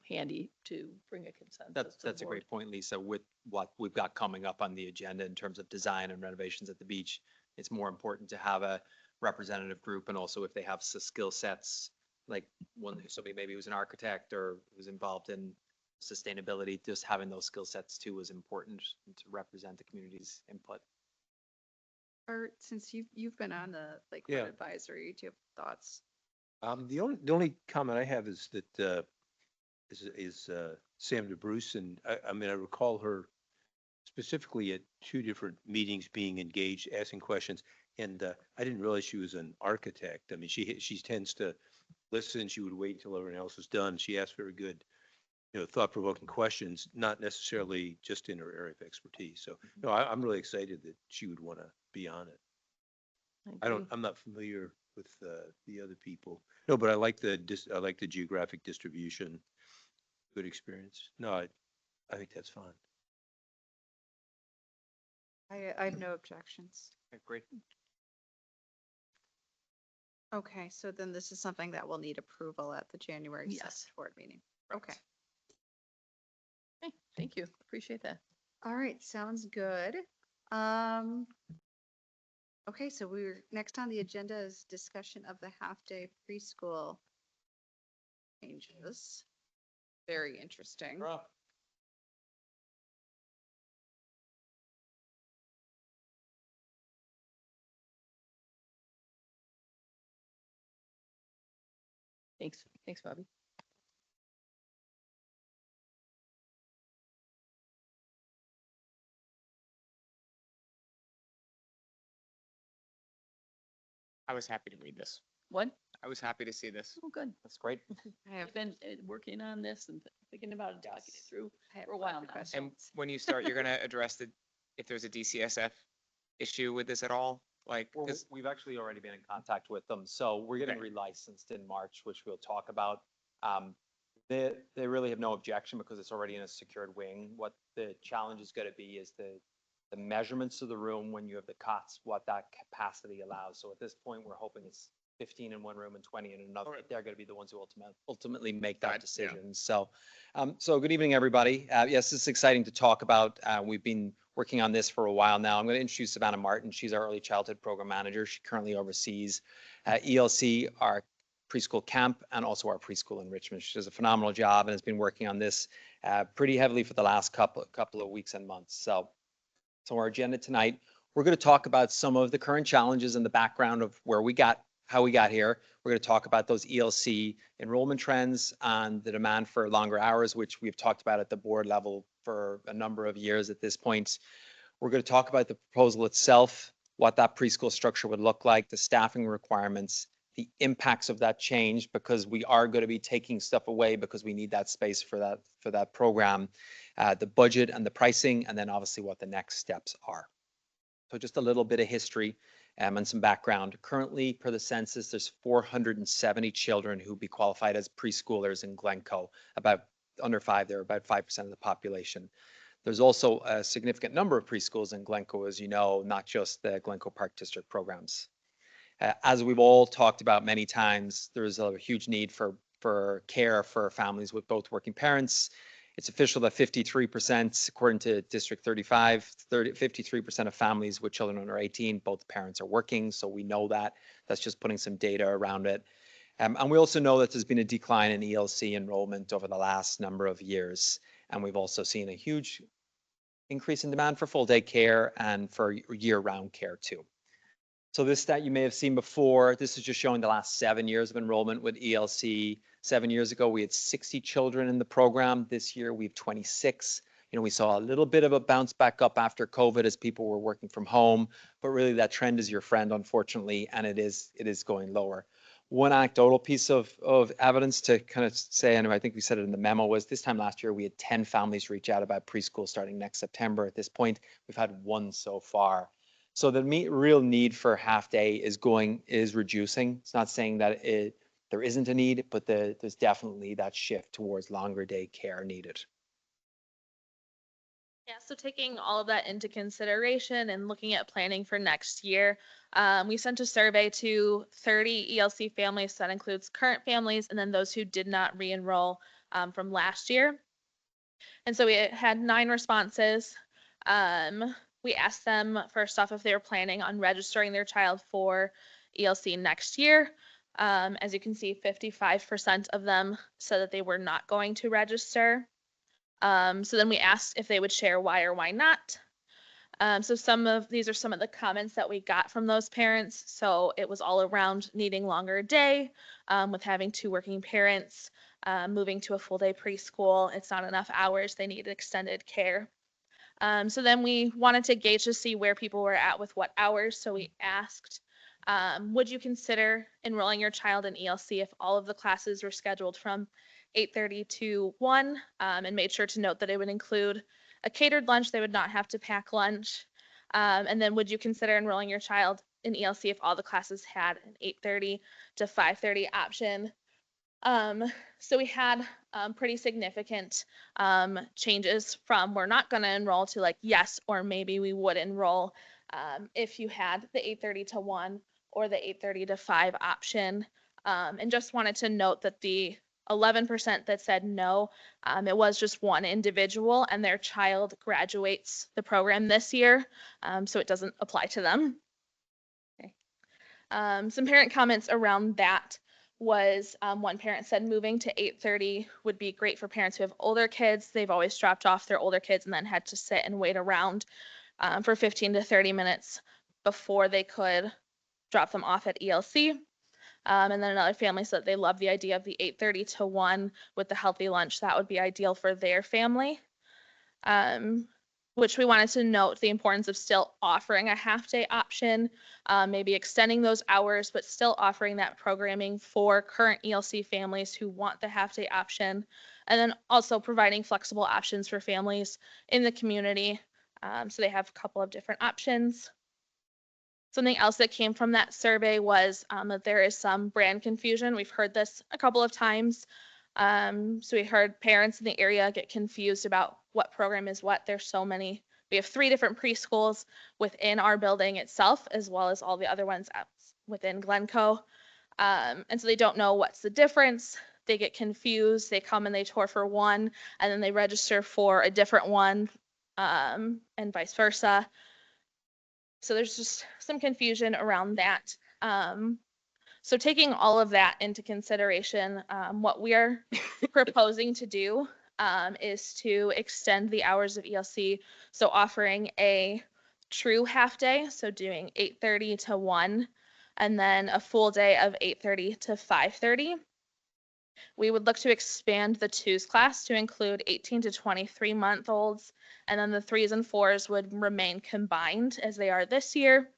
handy to bring a consensus. to the That's a board. great point, Lisa. With what we've got coming up on the agenda in terms of design and renovations at the beach, it's more important to have a representative group, and also if they have skill sets, like somebody maybe who's an architect or who's involved in sustainability, just having those skill sets too is important to represent the community's input. Art, since you've been on the Lakefront Yeah. Advisory, do you have thoughts? The only comment I have is that is Sam DeBruce, and I mean, I recall her specifically at two different meetings being engaged, asking questions, and I didn't realize she was an architect. I mean, she tends to listen. She would wait until everyone else was done. She asked very good, thought-provoking questions, not necessarily just in her area of expertise. So, no, I'm really excited that she would want to be on it. agree. I'm not familiar with the other people. No, but I like the geographic distribution. Good experience. No, I think that's fine. I have no objections. Great. Okay, so then this is something that will need approval at the January Yes. 7th board meeting. Okay. Okay, thank you. Appreciate that. All right, sounds good. Okay, so next on the agenda is discussion of the half-day preschool changes. Very interesting. Thanks, Bobby. I was happy to read this. What? I was happy to see this. Oh, good. That's great. I have I've been working on this and thinking about it, talking it through I have for a lots while of now. questions. And when you start, you're gonna address if there's a DCSF issue with this at all? Like, Well, 'cause- we've actually already been in contact with them, so we're getting Okay. relicensed in March, which we'll talk about. They really have no objection because it's already in a secured wing. What the challenge is gonna be is the measurements of the room when you have the cots, what that capacity allows. So at this point, we're hoping it's 15 in one room and 20 in another. Alright. They're gonna be the ones who ultimately make Right, that yeah. decision. So, so good evening, everybody. Yes, it's exciting to talk about. We've been working on this for a while now. I'm going to introduce Savannah Martin. She's our early childhood program manager. She currently oversees ELC, our preschool camp, and also our preschool enrichment. She does a phenomenal job and has been working on this pretty heavily for the last couple of weeks and months. So our agenda tonight, we're going to talk about some of the current challenges and the background of how we got here. We're going to talk about those ELC enrollment trends and the demand for longer hours, which we've talked about at the board level for a number of years at this point. We're going to talk about the proposal itself, what that preschool structure would look like, the staffing requirements, the impacts of that change, because we are going to be taking stuff away because we need that space for that program, the budget and the pricing, and then obviously what the next steps are. So just a little bit of history and some background. Currently, per the census, there's 470 children who be qualified as preschoolers in Glencoe. About under 5, they're about 5% of the population. There's also a significant number of preschools in Glencoe, as you know, not just the Glencoe Park District programs. As we've all talked about many times, there's a huge need for care for families with both working parents. It's official that 53%, according to District 35, 53% of families with children under 18, both parents are working. So we know that. That's just putting some data around it. And we also know that there's been a decline in ELC enrollment over the last number of years. And we've also seen a huge increase in demand for full day care and for year-round care too. So this stat you may have seen before, this is just showing the last 7 years of enrollment with ELC. 7 years ago, we had 60 children in the program. This year, we have 26. We saw a little bit of a bounce back up after COVID as people were working from home, but really that trend is your friend, unfortunately, and it is going lower. One anecdotal piece of evidence to kind of say, and I think we said it in the memo, was this time last year, we had 10 families reach out about preschool starting next September. At this point, we've had 1 so far. So the real need for half day is reducing. It's not saying that there isn't a need, but there's definitely that shift towards longer day care needed. Yeah, so taking all of that into consideration and looking at planning for next year, we sent a survey to 30 ELC families. So that includes current families and then those who did not re-enroll from last year. And so we had 9 responses. We asked them first off if they were planning on registering their child for ELC next year. As you can see, 55% of them said that they were not going to register. So then we asked if they would share why or why not. So these are some of the comments that we got from those parents. So it was all around needing longer day, with having 2 working parents, moving to a full day preschool. It's not enough hours. They need extended care. So then we wanted to gauge to see where people were at with what hours. So we asked, would you consider enrolling your child in ELC if all of the classes were scheduled from 8:30 to 1, and made sure to note that it would include a catered lunch. They would not have to pack lunch. And then would you consider enrolling your child in ELC if all the classes had an 8:30 to 5:30 option? So we had pretty significant changes from we're not going to enroll to like yes or maybe we would enroll if you had the 8:30 to 1 or the 8:30 to 5 option. And just wanted to note that the 11% that said no, it was just one individual and their child graduates the program this year, so it doesn't apply to them. Okay. Some parent comments around that was one parent said moving to 8:30 would be great for parents who have older kids. They've always dropped off their older kids and then had to sit and wait around for 15 to 30 minutes before they could drop them off at ELC. And then another family said they love the idea of the 8:30 to 1 with the healthy lunch. That would be ideal for their family. Which we wanted to note the importance of still offering a half-day option, maybe extending those hours, but still offering that programming for current ELC families who want the half-day option, and then also providing flexible options for families in the community. So they have a couple of different options. Something else that came from that survey was that there is some brand confusion. We've heard this a couple of times. So we heard parents in the area get confused about what program is what. There's so many. We have 3 different preschools within our building itself, as well as all the other ones within Glencoe. And so they don't know what's the difference. They get confused. They come and they tour for one, and then they register for a different one, and vice versa. So there's just some confusion around that. So taking all of that into consideration, what we are proposing to do is to extend the hours of ELC. So offering a true half day, so doing 8:30 to 1, and then a full day of 8:30 to 5:30. We would look to expand the 2s class to include 18 to 23-month-olds, and then the 3s and 4s would remain combined as they are this year.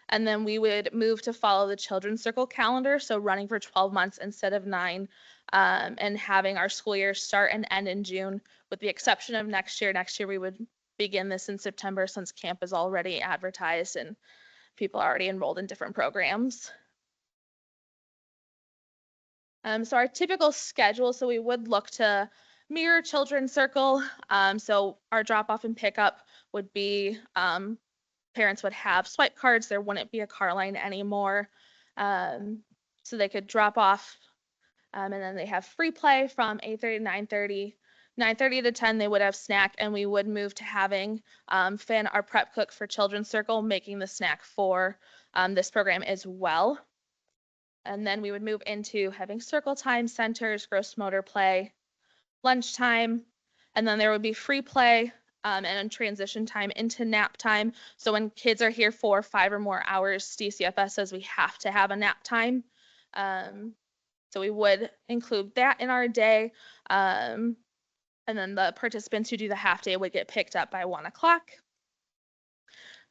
And then we would move to follow the Children's Circle calendar, so running for 12 months instead of 9, and having our school year start and end in June, with the exception of next year. Next year we would begin this in September since camp is already advertised and people are already enrolled in different programs. So our typical schedule, so we would look to mirror Children's Circle. So our drop off and pickup would be parents would have swipe cards. There wouldn't be a car line anymore. So they could drop off, and then they have free play from 8:30 to 9:30. 9:30 to 10, they would have snack, and we would move to having Finn, our prep cook for Children's Circle, making the snack for this program as well. And then we would move into having circle time, centers, gross motor play, lunchtime, and then there would be free play and transition time into nap time. So when kids are here for 5 or more hours, DCFS says we have to have a nap time. So we would include that in our day. And then the participants who do the half day would get picked up by 1 o'clock.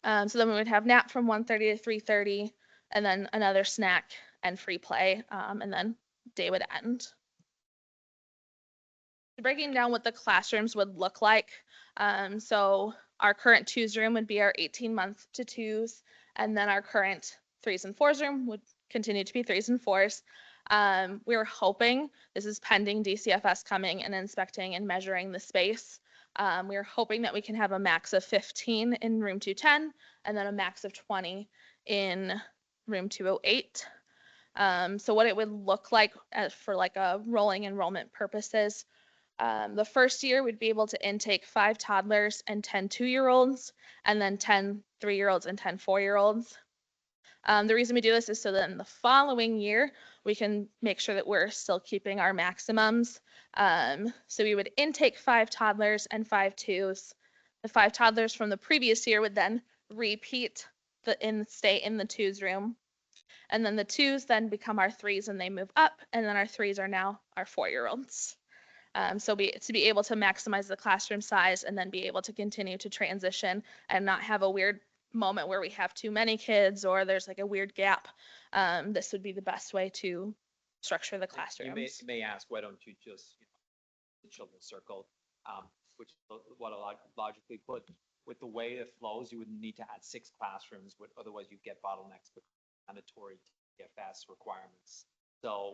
So then we would have nap from 1:30 to 3:30, and then another snack and free play, and then day would end. Breaking down what the classrooms would look like. So our current 2s room would be our 18-month to 2s, and then our current 3s and 4s room would continue to be 3s and 4s. We were hoping, this is pending DCFS coming and inspecting and measuring the space. We are hoping that we can have a max of 15 in room 210 and then a max of 20 in room 208. So what it would look like for like a rolling enrollment purposes, the first year we'd be able to intake 5 toddlers and 10 2-year-olds, and then 10 3-year-olds and 10 4-year-olds. The reason we do this is so that in the following year, we can make sure that we're still keeping our maximums. So we would intake 5 toddlers and 5 2s, The 5 toddlers from the previous year would then repeat stay in the 2s room. And then the 2s then become our 3s and they move up, and then our 3s are now our 4-year-olds. So to be able to maximize the classroom size and then be able to continue to transition and not have a weird moment where we have too many kids or there's like a weird gap, this would be the best way to structure the classrooms. You may ask, why don't you just, the children's circle, which is what I logically put, with the way it flows, you would need to add 6 classrooms, otherwise you'd get bottlenecks with mandatory TFS requirements. So,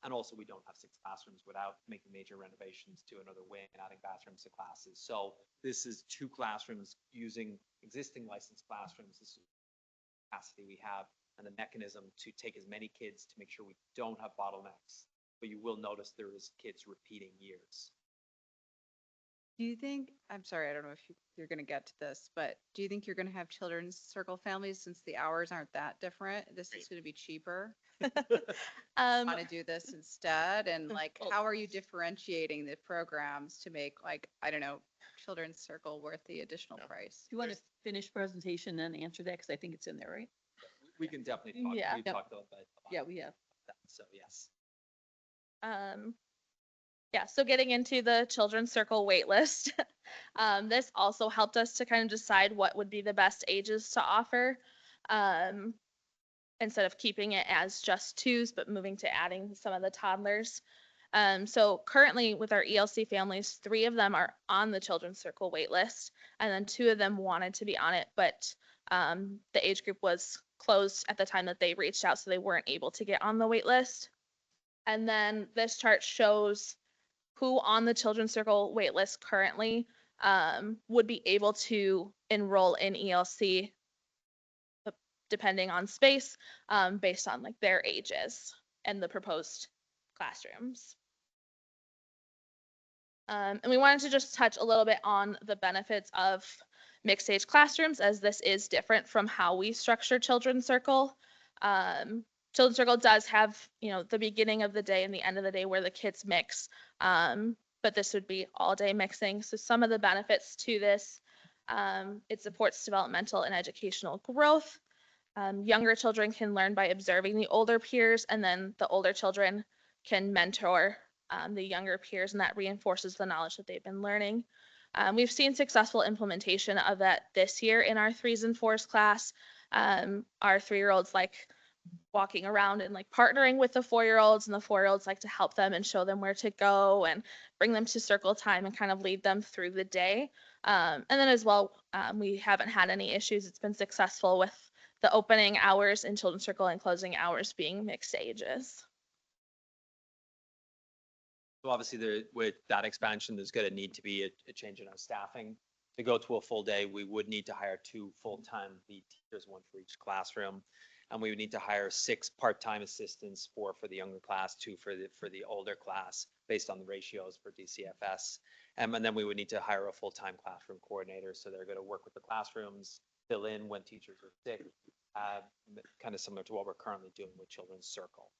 and also we don't have 6 classrooms without making major renovations to another wing and adding bathrooms to classes. So this is 2 classrooms using existing licensed classrooms. This is the capacity we have and the mechanism to take as many kids to make sure we don't have bottlenecks. But you will notice there is kids repeating years. Do you think, I'm sorry, I don't know if you're going to get to this, but do you think you're going to have children's circle families since the hours aren't that different? This is going to be cheaper. Want to do this instead? And like, Well- how are you differentiating the programs to make like, I don't know, children's circle worth the additional price? Do you want to finish presentation and answer that? Because I think it's in there, right? We can definitely talk, Yeah. we've Yep. talked about that. Yeah, we have. So yes. Yeah, so getting into the children's circle wait list, this also helped us to kind of decide what would be the best ages to offer. Instead of keeping it as just 2s, but moving to adding some of the toddlers. So currently with our ELC families, 3 of them are on the children's circle wait list, and then 2 of them wanted to be on it, but the age group was closed at the time that they reached out, so they weren't able to get on the wait list. And then this chart shows who on the children's circle wait list currently would be able to enroll in ELC depending on space, based on like their ages and the proposed classrooms. And we wanted to just touch a little bit on the benefits of mixed age classrooms, as this is different from how we structure Children's Circle. Children's Circle does have, the beginning of the day and the end of the day where the kids mix, but this would be all day mixing. So some of the benefits to this, it supports developmental and educational growth. Younger children can learn by observing the older peers, and then the older children can mentor the younger peers, and that reinforces the knowledge that they've been learning. We've seen successful implementation of that this year in our 3s and 4s class. Our 3-year-olds like walking around and like partnering with the 4-year-olds, and the 4-year-olds like to help them and show them where to go and bring them to circle time and kind of lead them through the day. And then as well, we haven't had any issues. It's been successful with the opening hours in Children's Circle and closing hours being mixed ages. So obviously with that expansion, there's going to need to be a change in our staffing. To go to a full day, we would need to hire 2 full-time lead teachers, 1 for each classroom. And we would need to hire 6 part-time assistants, 4 for the younger class, 2 for the older class, based on the ratios for DCFS. And then we would need to hire a full-time classroom coordinator. So they're going to work with the classrooms, fill in when teachers are sick, kind of similar to what we're currently doing with Children's Circle.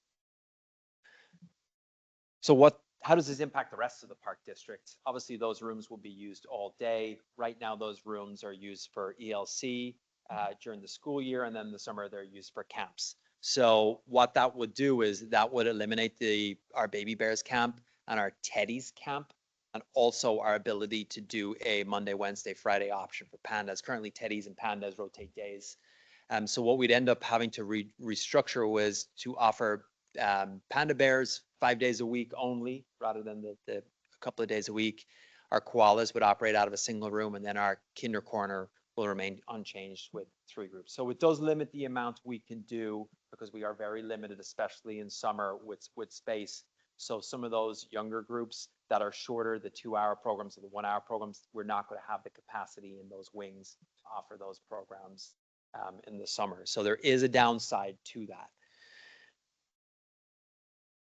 So how does this impact the rest of the park district? Obviously, those rooms will be used all day. Right now, those rooms are used for ELC during the school year, and then the summer they're used for camps. So what that would do is that would eliminate our Baby Bears camp and our Teddy's camp, and also our ability to do a Monday, Wednesday, Friday option for pandas. Currently, Teddy's and pandas rotate days. So what we'd end up having to restructure was to offer panda bears 5 days a week only, rather than the couple of days a week. Our koalas would operate out of a single room, and then our kinder corner will remain unchanged with 3 groups. So it does limit the amount we can do, because we are very limited, especially in summer with space. So some of those younger groups that are shorter, the 2-hour programs or the 1-hour programs, we're not going to have the capacity in those wings to offer those programs in the summer. So there is a downside to that.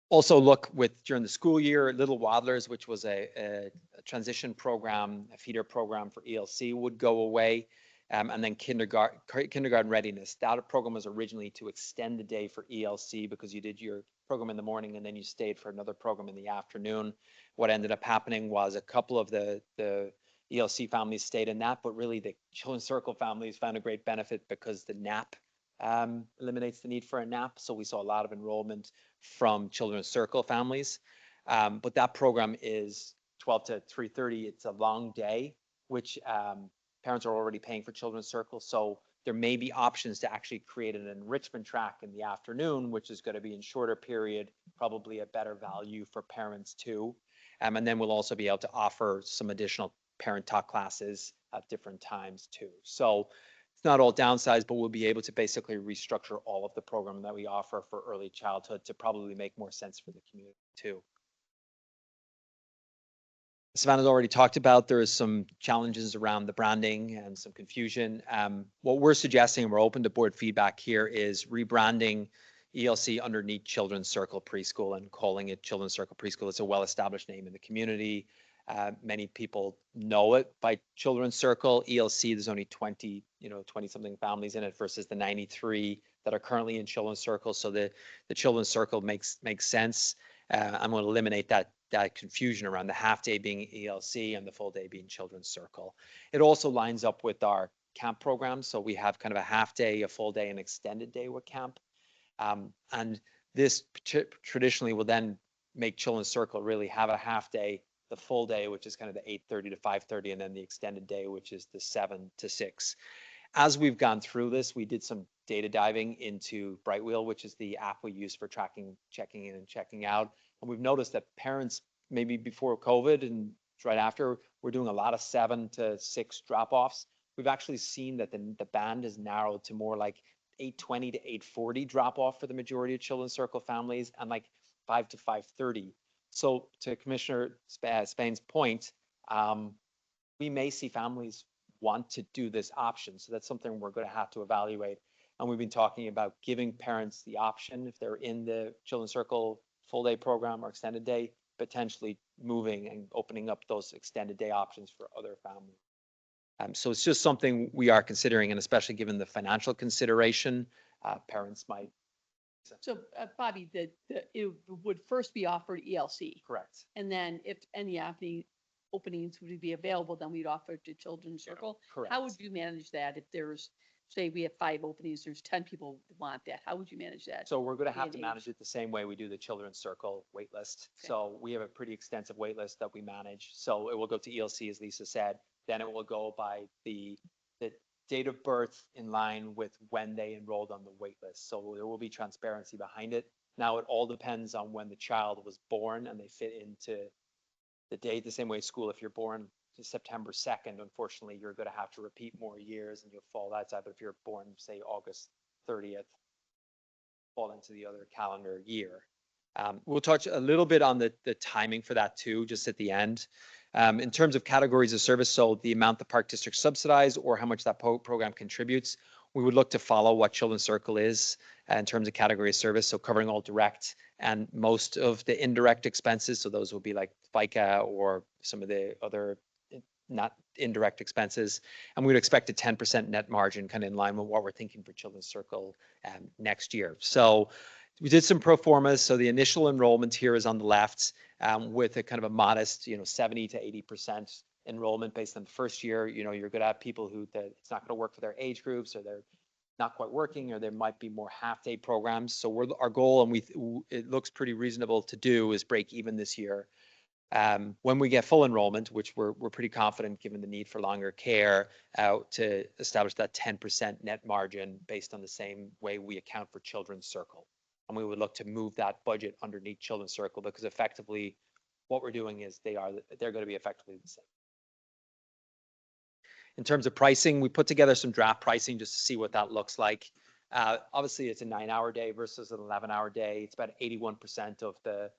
Also look during the school year, Little Waddlers, which was a transition program, a feeder program for ELC, would go away. And then kindergarten readiness. That program was originally to extend the day for ELC, because you did your program in the morning and then you stayed for another program in the afternoon. What ended up happening was a couple of the ELC families stayed in that, but really the Children's Circle families found a great benefit because the NAP eliminates the need for a nap. So we saw a lot of enrollment from Children's Circle families. But that program is 12 to 3:30. It's a long day, which parents are already paying for Children's Circle. So there may be options to actually create an enrichment track in the afternoon, which is going to be in shorter period, probably a better value for parents too. And then we'll also be able to offer some additional parent talk classes at different times too. So it's not all downsized, but we'll be able to basically restructure all of the program that we offer for early childhood to probably make more sense for the community too. Savannah's already talked about, there is some challenges around the branding and some confusion. What we're suggesting, and we're open to board feedback here, is rebranding ELC underneath Children's Circle Preschool and calling it Children's Circle Preschool. It's a well-established name in the community. Many people know it by Children's Circle. ELC, there's only 20 something families in it versus the 93 that are currently in Children's Circle. So the Children's Circle makes sense. I'm going to eliminate that confusion around the half day being ELC and the full day being Children's Circle. It also lines up with our camp program. So we have kind of a half day, a full day, and extended day with camp. And this traditionally will then make Children's Circle really have a half day, the full day, which is kind of the 8:30 to 5:30, and then the extended day, which is the 7 to 6. As we've gone through this, we did some data diving into Brightwheel, which is the app we use for tracking, checking in and checking out. And we've noticed that parents, maybe before COVID and right after, we're doing a lot of 7 to 6 drop-offs. We've actually seen that the band is narrowed to more like 8:20 to 8:40 drop-off for the majority of Children's Circle families, and like 5 to 5:30. So to Commissioner Spain's point, we may see families want to do this option. So that's something we're going to have to evaluate. And we've been talking about giving parents the option, if they're in the Children's Circle full day program or extended day, potentially moving and opening up those extended day options for other families. So it's just something we are considering, and especially given the financial consideration, parents might. So Bobby, it would first be offered ELC. Correct. And then if any openings would be available, then we'd offer it to Children's Circle. Correct. How would you manage that if there's, say we have 5 openings, there's 10 people who want that? How would you manage that? So we're going to Day have and to age. manage it the same way we do the Children's Circle wait list. Okay. So we have a pretty extensive wait list that we manage. So it will go to ELC, as Lisa said. Then it will go by the date of birth in line with when they enrolled on the wait list. So there will be transparency behind it. Now, it all depends on when the child was born and they fit into the date, the same way school. If you're born to September 2nd, unfortunately, you're going to have to repeat more years and you'll fall outside. But if you're born, say, August 30th, fall into the other calendar year. We'll touch a little bit on the timing for that too, just at the end. In terms of categories of service, so the amount the park district subsidize or how much that program contributes, we would look to follow what Children's Circle is in terms of category of service, so covering all direct and most of the indirect expenses. So those will be like FICA or some of the other not indirect expenses. And we would expect a 10% net margin, kind of in line with what we're thinking for Children's Circle next year. So we did some pro formas. So the initial enrollment here is on the left with a kind of a modest, 70 to 80% enrollment based on the first year. You're going to have people who it's not going to work for their age groups, or they're not quite working, or there might be more half-day programs. So our goal, and it looks pretty reasonable to do, is break even this year. When we get full enrollment, which we're pretty confident given the need for longer care, to establish that 10% net margin based on the same way we account for Children's Circle. And we would look to move that budget underneath Children's Circle, because effectively what we're doing is they're going to be effectively the same. In terms of pricing, we put together some draft pricing just to see what that looks like. Obviously, it's a 9-hour day versus an 11-hour day. It's about 81% of the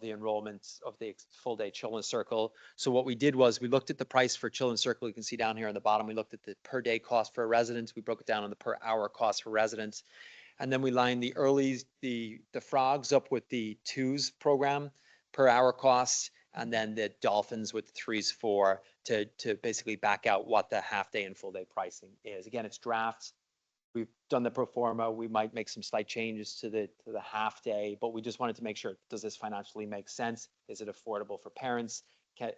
enrollments of the full day Children's Circle. So what we did was we looked at the price for Children's Circle. You can see down here on the bottom, we looked at the per day cost for a resident. We broke it down on the per hour cost for residents. And then we lined the earlies, the frogs up with the twos program per hour cost, and then the dolphins with the 3s, 4 to basically back out what the half day and full day pricing is. Again, it's drafts. We've done the pro forma. We might make some slight changes to the half day, but we just wanted to make sure, does this financially make sense? Is it affordable for parents?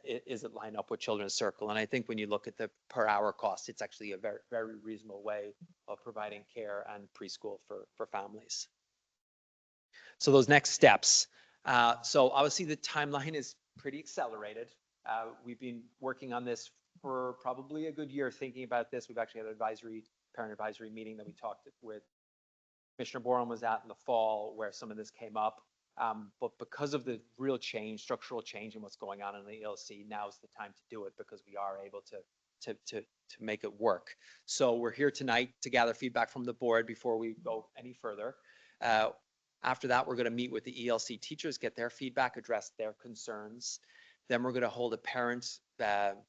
is it line up with Children's Circle? And I think when you look at the per hour cost, it's actually a very, very reasonable way of providing care and preschool for families. So those next steps. So obviously the timeline is pretty accelerated. We've been working on this for probably a good year, thinking about this. We've actually had an parent advisory meeting that we talked with Commissioner Boren was at in the fall where some of this came up. But because of the real change, structural change in what's going on in the ELC, now's the time to do it because we are able to make it work. So we're here tonight to gather feedback from the board before we go any further. After that, we're going to meet with the ELC teachers, get their feedback, address their concerns. Then we're going to hold a parent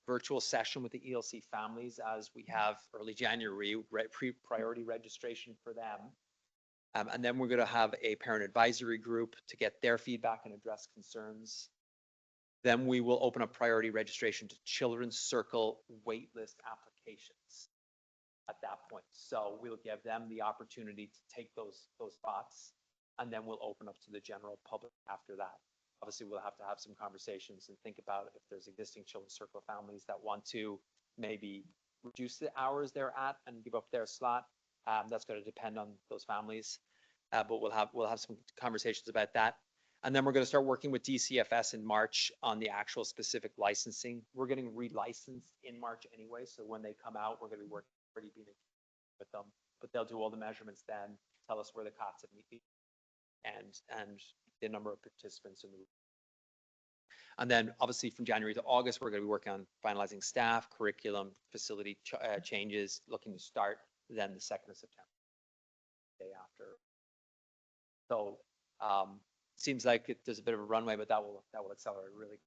virtual session with the ELC families as we have early January, priority registration for them. And then we're going to have a parent advisory group to get their feedback and address concerns. Then we will open up priority registration to Children's Circle waitlist applications at that point. So we'll give them the opportunity to take those spots, and then we'll open up to the general public after that. Obviously, we'll have to have some conversations and think about if there's existing Children's Circle families that want to maybe reduce the hours they're at and give up their slot. That's going to depend on those families, but we'll have some conversations about that. And then we're going to start working with DCFS in March on the actual specific licensing. We're getting relicensed in March anyway, so when they come out, we're going to be working pretty with them. But they'll do all the measurements then, tell us where the cots have been, and the number of participants in the. And then obviously from January to August, we're going to be working on finalizing staff, curriculum, facility changes, looking to start then the 2nd of September, day after. So seems like there's a bit of a runway, but that will accelerate. Really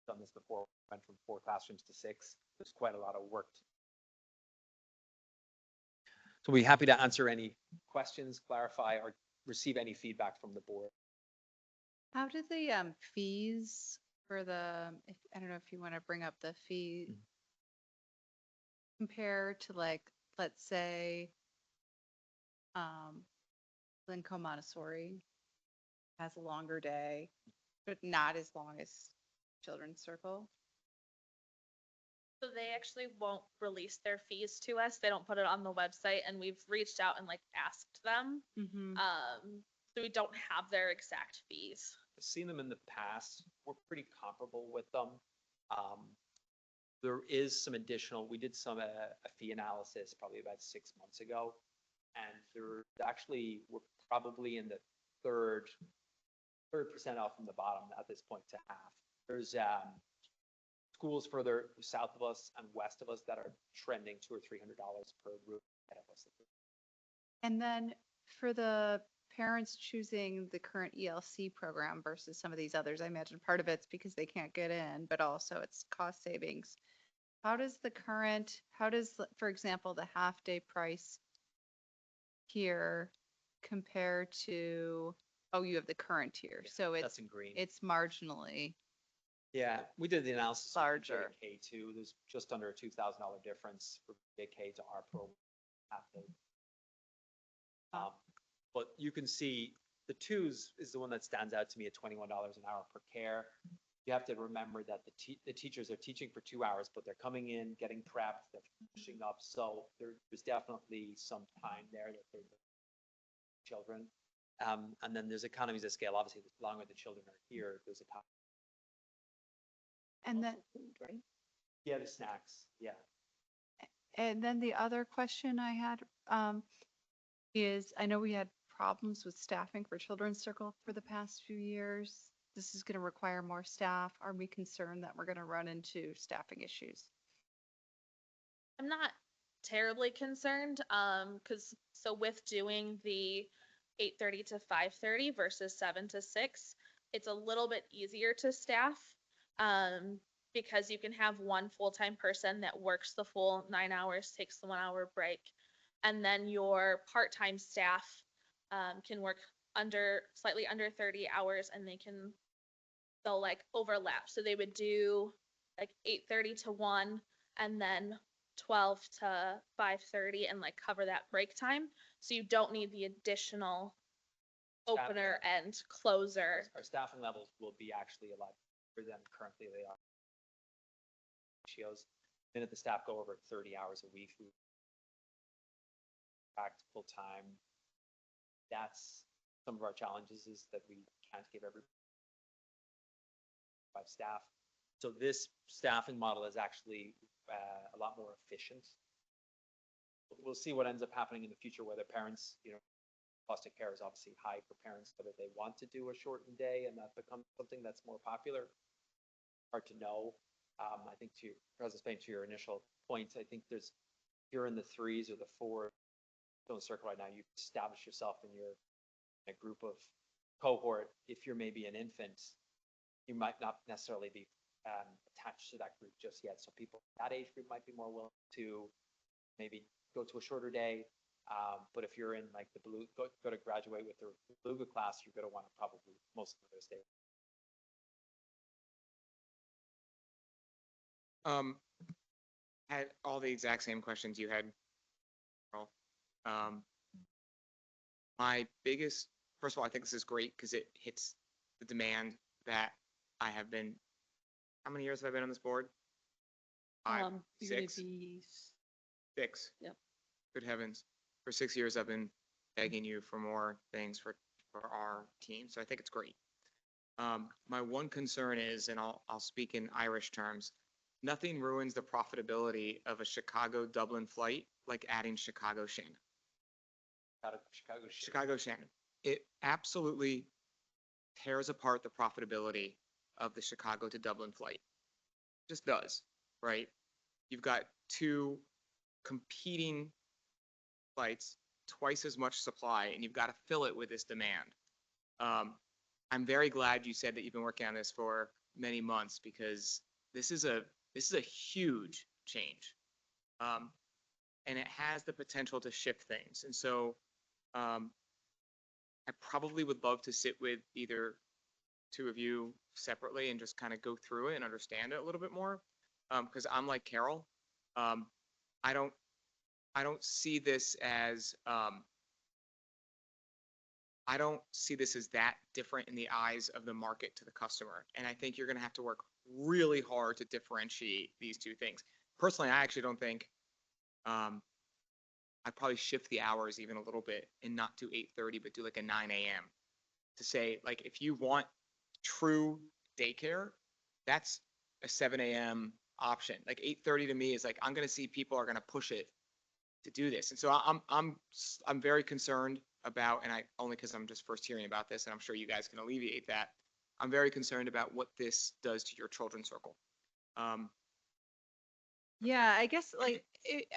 done this before. Went from 4 classrooms to 6. There's quite a lot of work. So we'll be happy to answer any questions, clarify, or receive any feedback from the board. How do the fees for I don't know if you want to bring up the fee compare to, like, let's say, Glencoe Montessori has a longer day, but not as long as Children's Circle? So they actually won't release their fees to us. They don't put it on the website, and we've reached out and like asked them. Mm-hmm. So we don't have their exact fees. I've seen them in the past. We're pretty comparable with them. There is some additional, we did some a fee analysis probably about 6 months ago. And there actually, we're probably in the third percent off from the bottom at this point to half. There's schools further south of us and west of us that are trending $200 or $300 per group ahead of us. And then for the parents choosing the current ELC program versus some of these others, I imagine part of it's because they can't get in, but also it's cost savings. How does, for example, the half-day price here compare to, oh, you have the current tier, so That's in green. it's marginally. Yeah, we did the analysis. Larger. K2, there's just under a $2,000 difference for K to our program. But you can see the twos is the one that stands out to me at $21 an hour per care. You have to remember that the teachers are teaching for 2 hours, but they're coming in, getting prepped, they're finishing up. So there's definitely some time there that they're children. And then there's economies of scale. Obviously, the longer the children are here, there's a time. And then, Right? Yeah, the snacks. Yeah. and then the other question I had is, I know we had problems with staffing for Children's Circle for the past few years. This is going to require more staff. Are we concerned that we're going to run into staffing issues? I'm not terribly concerned, because so with doing the 8:30 to 5:30 versus 7 to 6, it's a little bit easier to staff, because you can have one full-time person that works the full 9 hours, takes the 1 hour break, and then your part-time staff can work slightly under 30 hours, and they'll like overlap. So they would do like 8:30 to 1, and then 12 to 5:30, and like cover that break time. So you don't need the additional opener and closer. Our staffing levels will be actually a lot better than currently they are. ratios. Then if the staff go over 30 hours a week, we back to full time. That's some of our challenges is that we can't give every five staff. So this staffing model is actually a lot more efficient. We'll see what ends up happening in the future, whether parents, cost of care is obviously high for parents, whether they want to do a shortened day and that becomes something that's more popular. Hard to know. I think to President Spain, to your initial point, I think you're in the 3s or the 4 zone circle right now. You've established yourself in a group of cohort. If you're maybe an infant, you might not necessarily be attached to that group just yet. So people that age group might be more willing to maybe go to a shorter day. But if you're in like the blue, go to graduate with the beluga class, you're going to want to probably most of those days. Had all the exact same questions you had. Carl. My biggest, first of all, I think this is great because it hits the demand that I have been. How many years have I been on this board? 5, You're gonna 6, be 6. Yep. Good heavens. For 6 years, I've been begging you for more things for our team. So I think it's great. My one concern is, and I'll speak in Irish terms, nothing ruins the profitability of a Chicago-Dublin flight like adding Chicago-Shannon. Chicago-Shannon. It absolutely tears apart the profitability of the Chicago to Dublin flight. Just does, right? You've got 2 competing flights, twice as much supply, and you've got to fill it with this demand. I'm very glad you said that you've been working on this for many months because this is a huge change, and it has the potential to shift things. And so, I probably would love to sit with either 2 of you separately and just kind of go through it and understand it a little bit more. Because I'm like Carol, I don't see this as that different in the eyes of the market to the customer. And I think you're going to have to work really hard to differentiate these 2 things. Personally, I actually don't think I'd probably shift the hours even a little bit and not do 8:30, but do like a 9 a.m. to say, like, if you want true daycare, that's a 7 a.m. option. Like 8:30 to me is like, I'm going to see people are going to push it to do this. And so I'm very concerned about, and I only because I'm just first hearing about this, and I'm sure you guys can alleviate that. I'm very concerned about what this does to your children's circle. Yeah, I guess like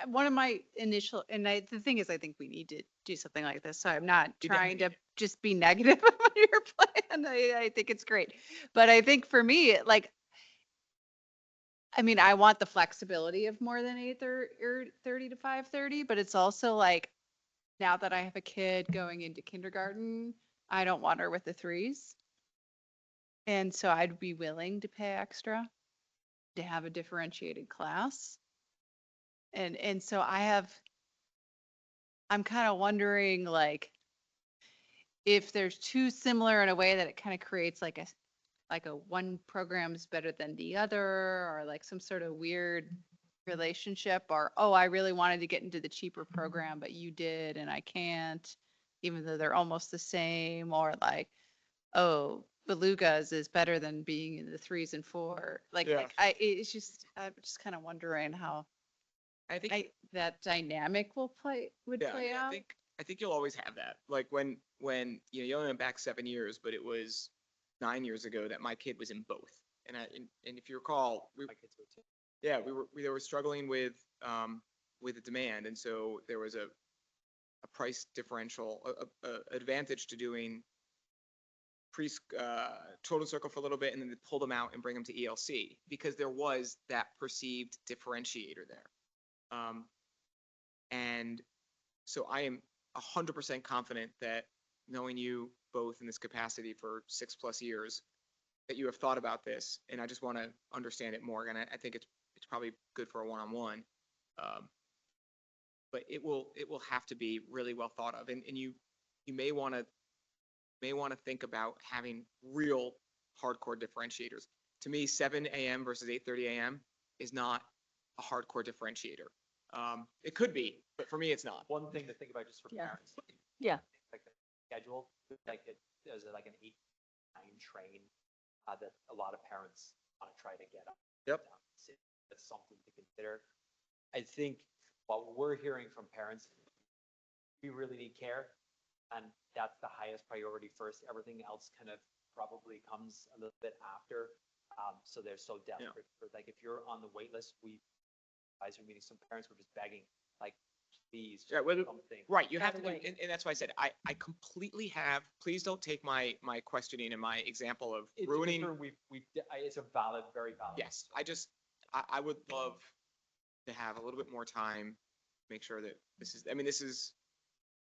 one of my initial, the thing is, I think we need to do something like this. So I'm not We trying to definitely just be negative on your plan. I think it's great. But I think for me, like, I mean, I want the flexibility of more than 8:30 to 5:30, but it's also like, now that I have a kid going into kindergarten, I don't want her with the 3s. And so I'd be willing to pay extra to have a differentiated class. And so I'm kind of wondering, like, if there's 2 similar in a way that it kind of creates like a one program is better than the other, or like some sort of weird relationship, or, oh, I really wanted to get into the cheaper program, but you did and I can't, even though they're almost the same, or like, oh, belugas is better than being in the 3s and 4. Yeah. It's just, I'm just kind of wondering how I think that dynamic would play out. I think you'll always have that. Like when you only went back 7 years, but it was 9 years ago that my kid was in both. And if you recall, My kids were too. yeah, we were struggling with the demand, and so there was a price differential, a advantage to doing children's circle for a little bit, and then to pull them out and bring them to ELC because there was that perceived differentiator there. And so I am 100% confident that, knowing you both in this capacity for 6+ years, that you have thought about this, and I just want to understand it more. And I think it's probably good for a one-on-one, but it will have to be really well thought of, and you may want to think about having real hardcore differentiators. To me, 7 a.m. versus 8:30 a.m. is not a hardcore differentiator. It could be, but for me, it's not. One thing to think about just for Yeah. parents. Yeah. Like the schedule, like there's like an 8, 9 train that a lot of parents want to try to get up. Yep. That's something to consider. I think what we're hearing from parents, we really need care. And that's the highest priority first. Everything else kind of probably comes a little bit after. So they're so desperate for, like, if you're on the wait list, advisory meetings, some parents were just begging, like, please, Yeah, whether- something. Right, you have to, Gotta do- wait. and that's why I said, I completely have, please don't take my questioning and my example of It's ruining. it's a valid, very valid. Yes, I would love to have a little bit more time, make sure that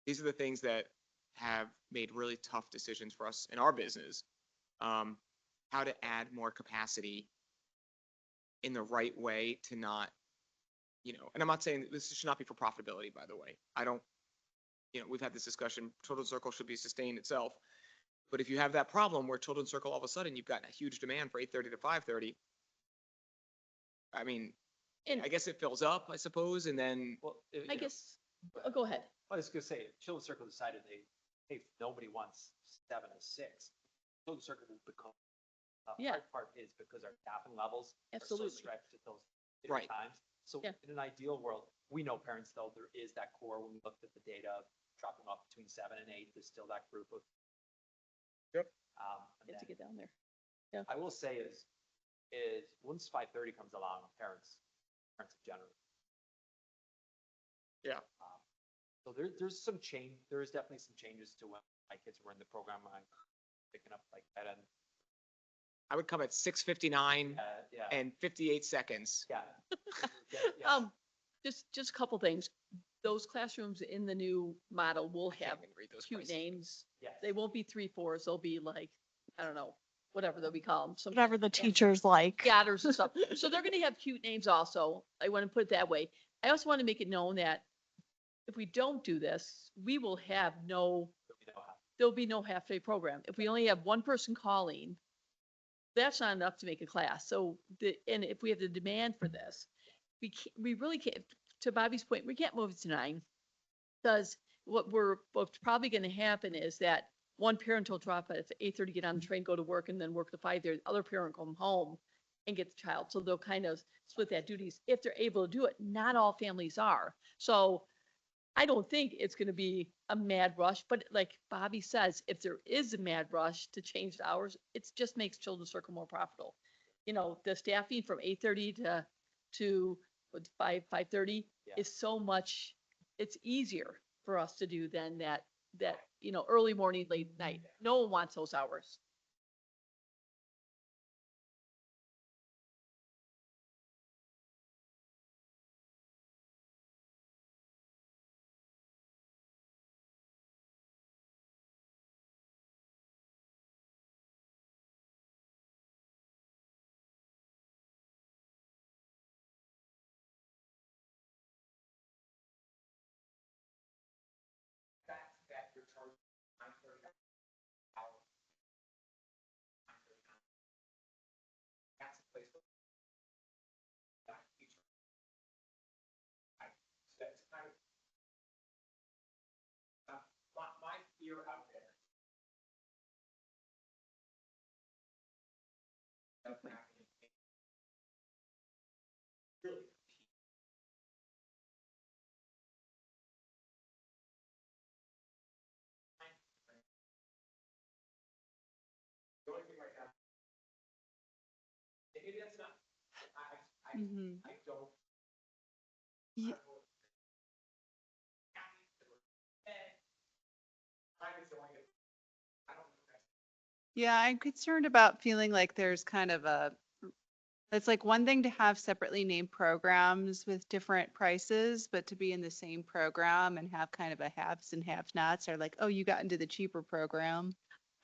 these are the things that have made really tough decisions for us in our business. How to add more capacity in the right way to not, and I'm not saying this should not be for profitability, by the way. I don't, we've had this discussion, Children's Circle should be sustained itself. But if you have that problem where Children's Circle, all of a sudden, you've got a huge demand for 8:30 to 5:30, I mean, And I guess it fills up, I suppose, and then, Well, I guess, go ahead. I was gonna say, Children's Circle decided hey, nobody wants 7 to 6. Children's Circle will become, Yeah. hard part is because our staffing levels are so Absolutely. stretched at those Right. times. So Yeah. in an ideal world, we know parents though, there is that core, when we looked at the data, dropping off between 7 and 8, there's still that group of. Yep. And Get to then get down there. I will say is once 5:30 comes along, parents in general. Yeah. So there's some change, there is definitely some changes to when my kids were in the program, when I'm picking up like that, and, I would come at 6:59 yeah, and 58 seconds. yeah. Yeah. Just a couple things. Those classrooms in the new model will I can't have even read those cute prices. names. Yes. They won't be 3-4s. They'll be like, I don't know, whatever they'll be called. Some Whatever the teachers like. scatters and stuff. So they're gonna have cute names also. I want to put it that way. I also want to make it known that if we don't do this, we will have there'll be no half-day program. If we only have one person calling, that's not enough to make a class. So and if we have the demand for this, we really can't, to Bobby's point, we can't move it to 9. Because what's probably gonna happen is that one parent will drop at 8:30, get on the train, go to work, and then work to 5. The other parent come home and get the child. So they'll kind of split that duties if they're able to do it. Not all families are. So I don't think it's gonna be a mad rush, but like Bobby says, if there is a mad rush to change the hours, it just makes Children's Circle more profitable. The staffing from 8:30 to 5:30 Yeah. is so much, it's easier for us to do than that, early morning, late night. No one wants those hours. My fear out there. Really. The only thing right now. Maybe that's not, Mhm. I don't. Ye- Yeah, I'm concerned about feeling like there's kind of it's like one thing to have separately named programs with different prices, but to be in the same program and have kind of a haves and have-nots, or like, oh, you got into the cheaper program,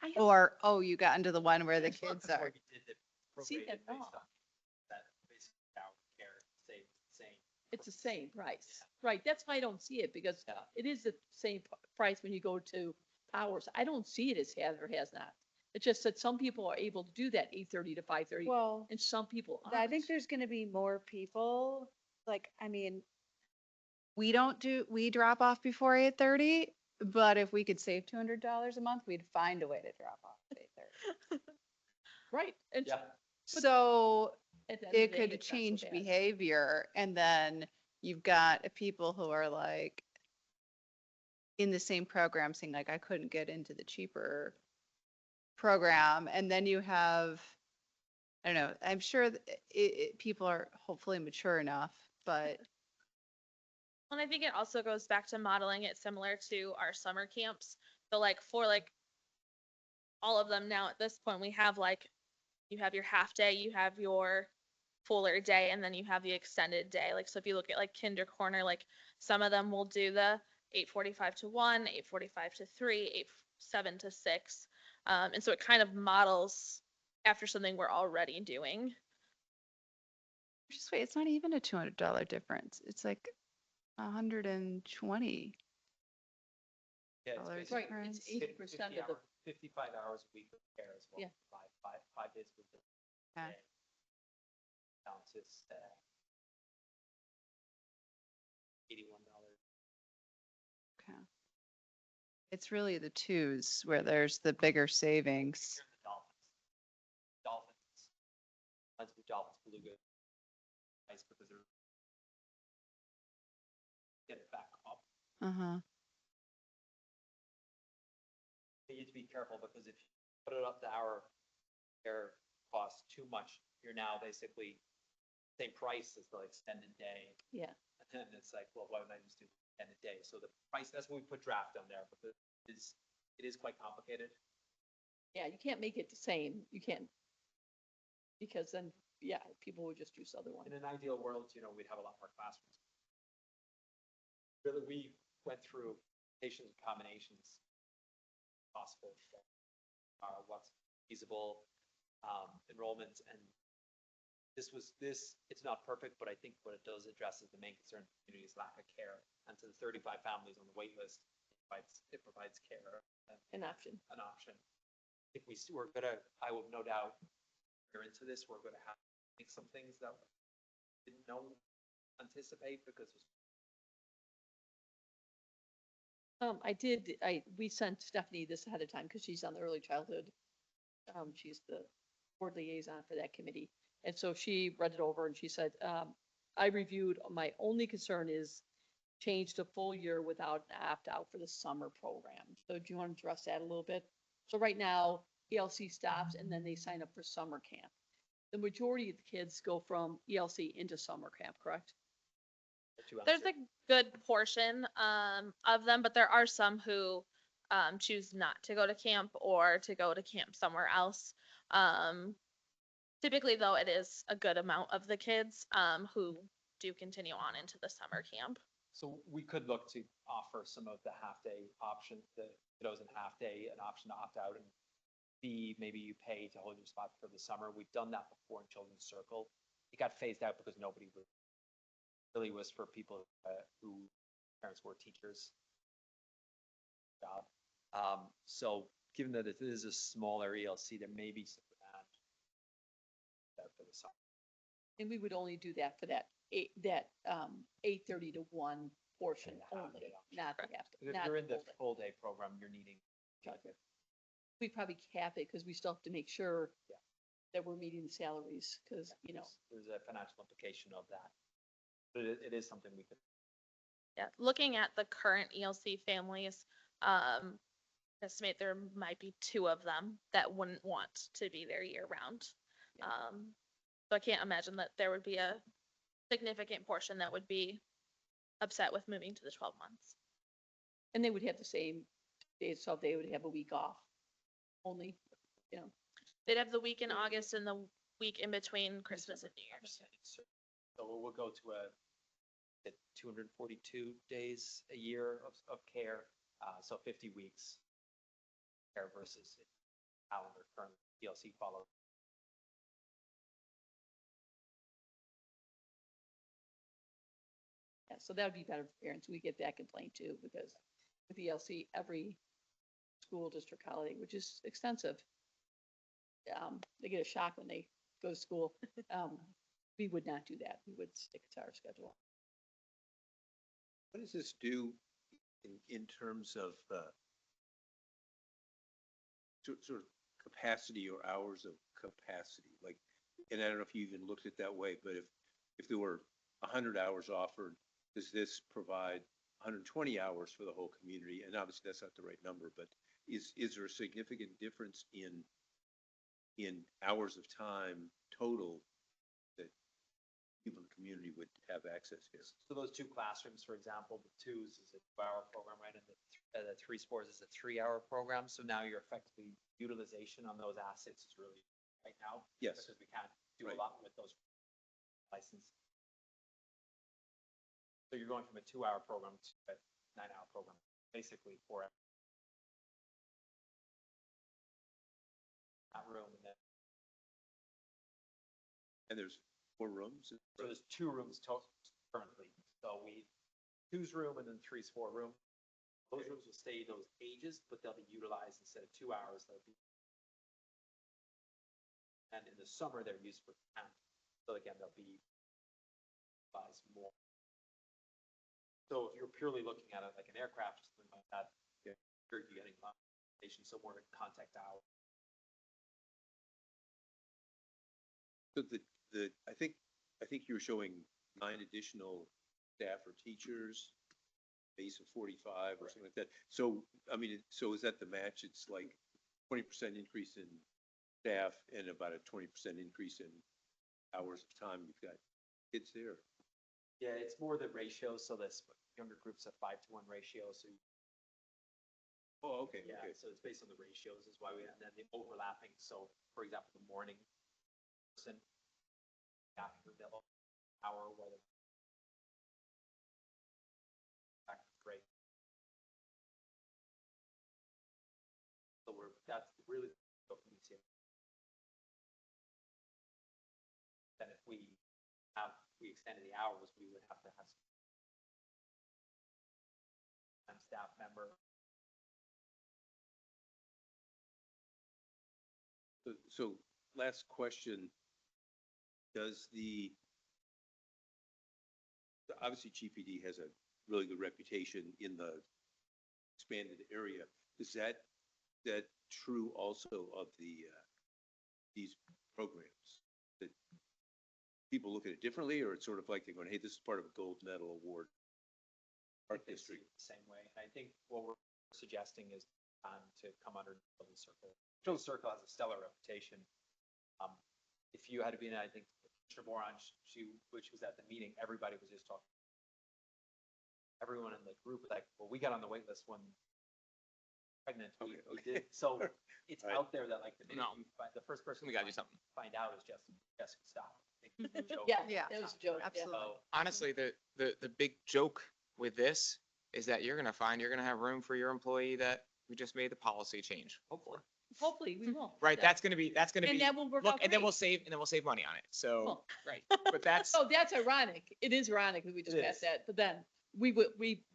I or, oh, you got into the one where the That's what- kids that's why are. we did the See, prorated that's based all. on that basic hour care, same. It's the same price, right? That's why I don't see it, because Yeah. it is the same price when you go to Powers. I don't see it as has or has not. It's just that some people are able to do that 8:30 to 5:30 Well, and some people I think aren't. there's gonna be more people, like, I mean, we drop off before 8:30, but if we could save $200 a month, we'd find a way to drop off at 8:30. Right. And Yeah. So at the end of it the day, could it's not so change bad. behavior, and then you've got people who are like in the same program saying like, I couldn't get into the cheaper program, and then you have, I don't know, I'm sure that people are hopefully mature enough, but And I think it also goes back to modeling it similar to our summer camps. So like for like all of them now at this point, we have like, you have your half day, you have your fuller day, and then you have the extended day. Like, so if you look at like Kinder Corner, like some of them will do the 8:45 to 1, 8:45 to 3, 7 to 6. And so it kind of models after something we're already doing. just wait, it's not even a $200 difference. It's like $120. Yeah, it's Dollars Right, difference. it's 80% of the, 55 hours a week of care as well. Yeah. Five days a week. Okay. Down to $81. Okay. It's really the twos where there's the bigger savings. Here in the Dolphins, let's do Dolphins, beluga. Nice because they're get it back up. Uh-huh. You need to be careful because if you put it up to our care cost too much, you're now basically same price as the extended day. yeah. And then it's like, well, why would I just do the extended day? So the price, that's what we put draft on there, because it is quite complicated. Yeah, you can't make it the same. You can't. Because then, yeah, people would just use other ones. In an ideal world, we'd have a lot more classrooms. Really, we went through patients and combinations possible, what's feasible, enrollment, and it's not perfect, but I think what it does addresses the main concern of the community's lack of care. And to the 35 families on the wait list, it provides care, An option. an option. If I will no doubt, we're into this, we're gonna have to make some things that we didn't anticipate because We sent Stephanie this ahead of time because she's on the early childhood. She's the board liaison for that committee. And so she read it over and she said, I reviewed, my only concern is change to full year without an opt-out for the summer program. So do you want to address that a little bit? So right now, ELC stops and then they sign up for summer camp. The majority of the kids go from ELC into summer camp, correct? There's a good portion of them, but there are some who choose not to go to camp or to go to camp somewhere else. Typically, though, it is a good amount of the kids who do continue on into the summer camp. So we could look to offer some of the half-day option, the kiddos in half-day, an option to opt out and maybe you pay to hold your spot for the summer. We've done that before in Children's Circle. It got phased out because nobody really was for people who parents were teachers. Job. So given that it is a smaller ELC, there may be some demand for the summer. And we would only do that for that 8:30 to 1 portion And the half only, day option. not the half. If not you're in the full day. full day program, you're needing. Gotcha. We probably cap it because we still have to make sure Yeah. that we're meeting the salaries because, There's a financial implication of that. But it is something we could. Yeah, looking at the current ELC families, estimate there might be 2 of them that wouldn't want to be there year round. So I can't imagine that there would be a significant portion that would be upset with moving to the 12 months. and they would have the same days, so they would have a week off only, They'd have the week in August and the week in between Christmas and New Year's. So we'll go to at 242 days a year of care, so 50 weeks care versus calendar current ELC follow. Yeah, so that would be better for parents. We get that complaint too, because with ELC, every school district holiday, which is extensive, they get a shock when they go to school. We would not do that. We would stick to our schedule. What does this do in terms of, sort of capacity or hours of capacity? Like, and I don't know if you even looked at it that way, but if there were 100 hours offered, does this provide 120 hours for the whole community? And obviously that's not the right number, but is there a significant difference in hours of time total that people in the community would have access to? So those two classrooms, for example, the twos is a 2-hour program, right? And the three spores is a 3-hour program. So now you're effectively utilization on those assets is really right now. Yes. Because we can't do a Right. lot with those licenses. So you're going from a 2-hour program to a 9-hour program, basically 4 hours. That room and then, And there's 4 rooms? so there's 2 rooms currently. So two's room and then three's 4 room. Those rooms will stay those ages, but they'll be utilized instead of 2 hours, they'll be. And in the summer, they're used for camp. So again, they'll be utilized more. So if you're purely looking at it like an aircraft or something like that, you're getting a lot of station, so more contact hour. So I think you were showing 9 additional staff or teachers, base of 45 or something like that. So, I mean, so is that the match? It's like 20% increase in staff and about a 20% increase in hours of time you've got kids there. Yeah, it's more the ratio, so this younger groups a 5-to-1 ratio, so Oh, okay, yeah, okay. so it's based on the ratios is why and then the overlapping, so for example, the morning person, after the hour, whether back to break. So that's really what we see. Then if we extended the hours, we would have to have some staff member. So last question, obviously GPD has a really good reputation in the expanded area. Is that true also of these programs? That people look at it differently, or it's sort of like they're going, hey, this is part of a gold medal award? Park They see District. it the same way. And I think what we're suggesting is to come under Children's Circle. Children's Circle has a stellar reputation. If you had to be in, I think, Commissioner Moran, which was at the meeting, everybody was just talking. Everyone in the group was like, well, we got on the wait list when pregnant. We Okay. did. So it's Right. out there that like the minute No. you find, the first person We gotta do something. find out is Jessica Stop. Yeah, Yeah, that was a joke. yeah. absolutely. So Honestly, the big joke with this is that you're gonna have room for your employee that we just made the policy change, hopefully. Hopefully, we will. Right, Yeah. that's gonna be, And that will work look, out and then we'll great. save money on it. So, Cool. right, but that's, So that's ironic. It is ironic that we just It passed is. that, but then we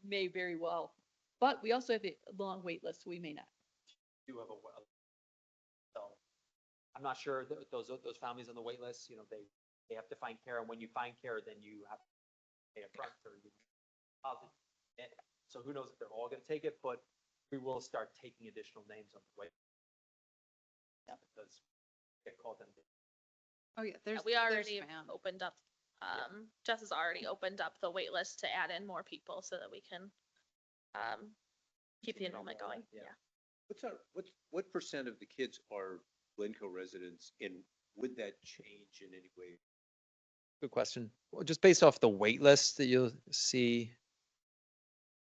may very well, but we also have a long wait list, so we may not. do have so I'm not sure those families on the wait list, they have to find care, and when you find care, then you have to pay a front or you. So who knows if they're all gonna take it, but we will start taking additional names on the wait. Yeah. Because get called in. Oh, yeah, Yeah, there's. we there's already spam. opened up, Jess has already opened up the wait list to add in more people so that we can, keep the enrollment going. Yeah. What percent of the kids are Glencoe residents, and would that change in any way? Good question. Well, just based off the wait list that you'll see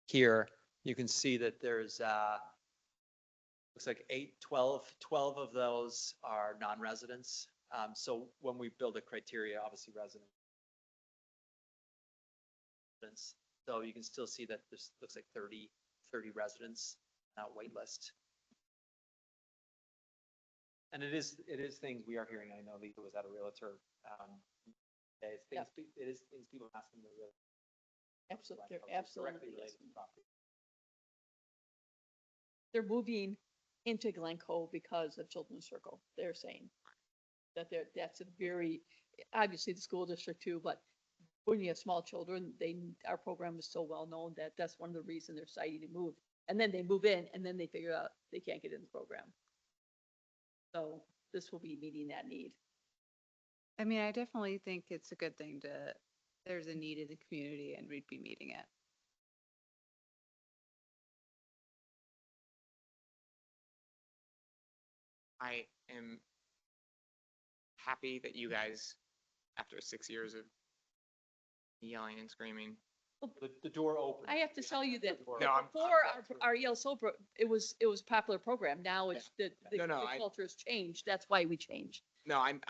here, you can see that there's, looks like 12 of those are non-residents. So when we build a criteria, obviously residents. So you can still see that this looks like 30 residents, wait list. And it is things we are hearing. I know Lisa was at a realtor. It's things, it is things people asking the real. Absolutely, Directly they're absolutely. related to property. They're moving into Glencoe because of Children's Circle. They're saying that that's a very, obviously the school district too, but when you have small children, our program is so well known that that's one of the reasons they're deciding to move. And then they move in and then they figure out they can't get in the program. So this will be meeting that need. I mean, I definitely think it's a good thing there's a need in the community and we'd be meeting it. I am happy that you guys, after 6 years of yelling and screaming. The door open. I have to tell you that No, I'm- before our ELSO, it was a popular program. Now it's the No, the I- culture has changed. That's why we changed. No, I'm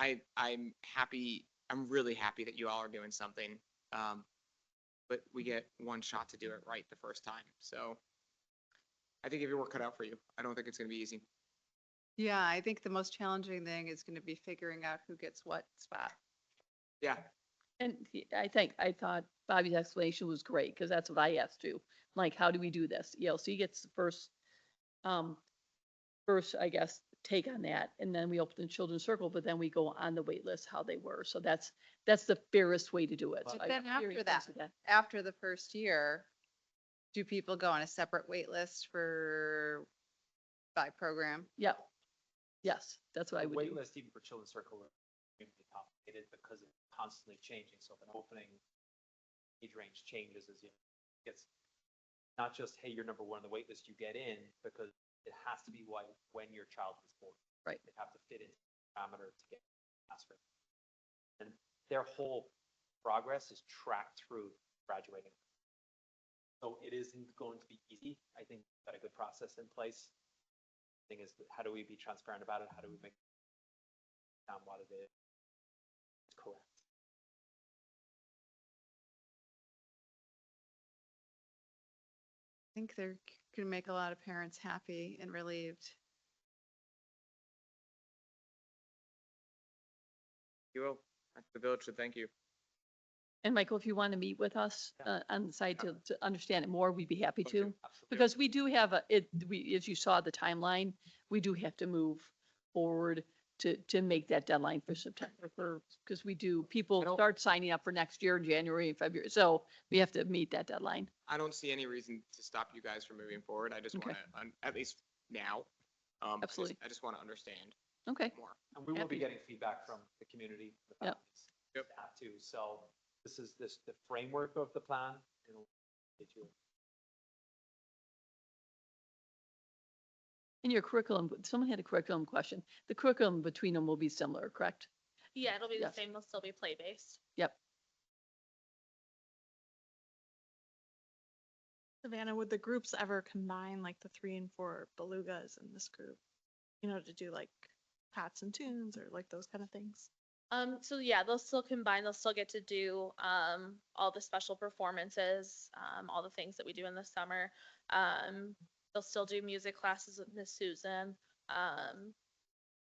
happy. I'm really happy that you all are doing something. But we get one shot to do it right the first time. So I think if your work cut out for you, I don't think it's gonna be easy. Yeah, I think the most challenging thing is going to be figuring out who gets what spot. Yeah, And I thought Bobby's explanation was great, because that's what I asked too. Like, how do we do this? ELC gets the first, I guess, take on that, and then we open the Children's Circle, but then we go on the wait list how they were. So that's the fairest way to do it. So But I'm then very after impressed that, with after the first year, do people go on a separate wait list by program? Yep. Yes, that's what I The would wait do. list even for Children's Circle are extremely complicated because it's constantly changing. So if an opening age range changes as you gets not just, hey, you're number one on the wait list, you get in, because it has to be when your child was born. Right. They have to fit into the parameter to get transferred. And their whole progress is tracked through graduating. So it isn't going to be easy. I think we've got a good process in place. Thing is, how do we be transparent about it? How do we make what it is correct? I think they're going to make a lot of parents happy and relieved. you will. The village should thank you. And Michael, if you want to meet with us on the side to understand it more, we'd be happy to. Absolutely. Because we do have as you saw the timeline, we do have to move forward to make that deadline for September, because people start signing up for next year, January and February. So we have to meet that deadline. I don't see any reason to stop you guys from moving forward. I just Okay. want to, at least now. Absolutely. I just want to understand Okay. more. And we will Happy. be getting feedback from the community, the Yep. families, Yep. staff too. So this is the framework of the plan. In your curriculum, someone had a curriculum question. The curriculum between them will be similar, correct? Yeah, it'll be the Yes. same. They'll still be play-based. Yep. Savannah, would the groups ever combine like the 3 and 4 belugas in this group? You know, to do like pats and tunes or like those kind of things? So yeah, they'll still combine, they'll still get to do, all the special performances, all the things that we do in the summer. They'll still do music classes with Miss Susan.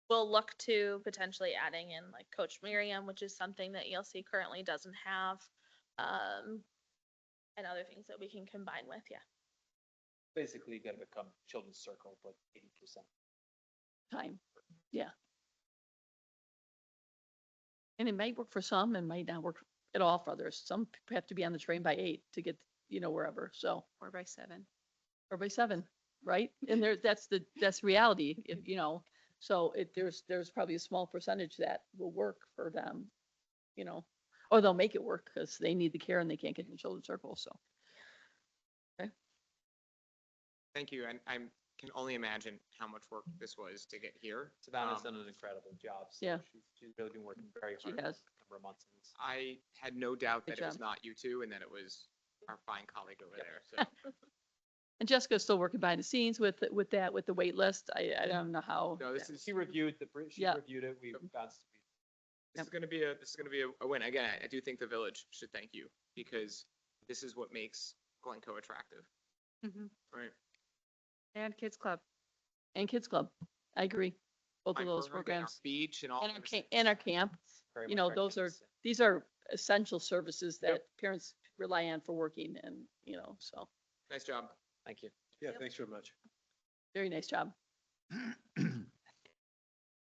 We'll look to potentially adding in like Coach Miriam, which is something that ELC currently doesn't have. And other things that we can combine with, yeah. Basically, you gotta become Children's Circle, but 80%. Time. Yeah. And it might work for some and might not work at all for others. Some people have to be on the train by 8 to get, wherever. So, Or by 7. or by 7, right? And that's reality, so there's probably a small percentage that will work for them, or they'll make it work because they need the care and they can't get in the Children's Circle, so. Thank you. And I can only imagine how much work this was to get here. Savannah's done an incredible job. So Yeah. She's really been working very She hard. has. for a number of months on this. I had no doubt Good that it was job. not you two and that it was our fine colleague over there. So And Jessica's still working behind the scenes with the wait list. I don't know how. no, this is She reviewed she Yeah. reviewed it. We've got. this is going to be a win. Again, I do think the village should thank you because this is what makes Glencoe attractive. Mhm. Right. And Kids Club. And Kids Club. I agree. Both of Mine those program, our programs. beach and all And our, those ca- things. and our camp. very You much know, recognized. these are essential services that parents rely on for working and, so Nice job. Thank you. Yeah, thanks very much. very nice job.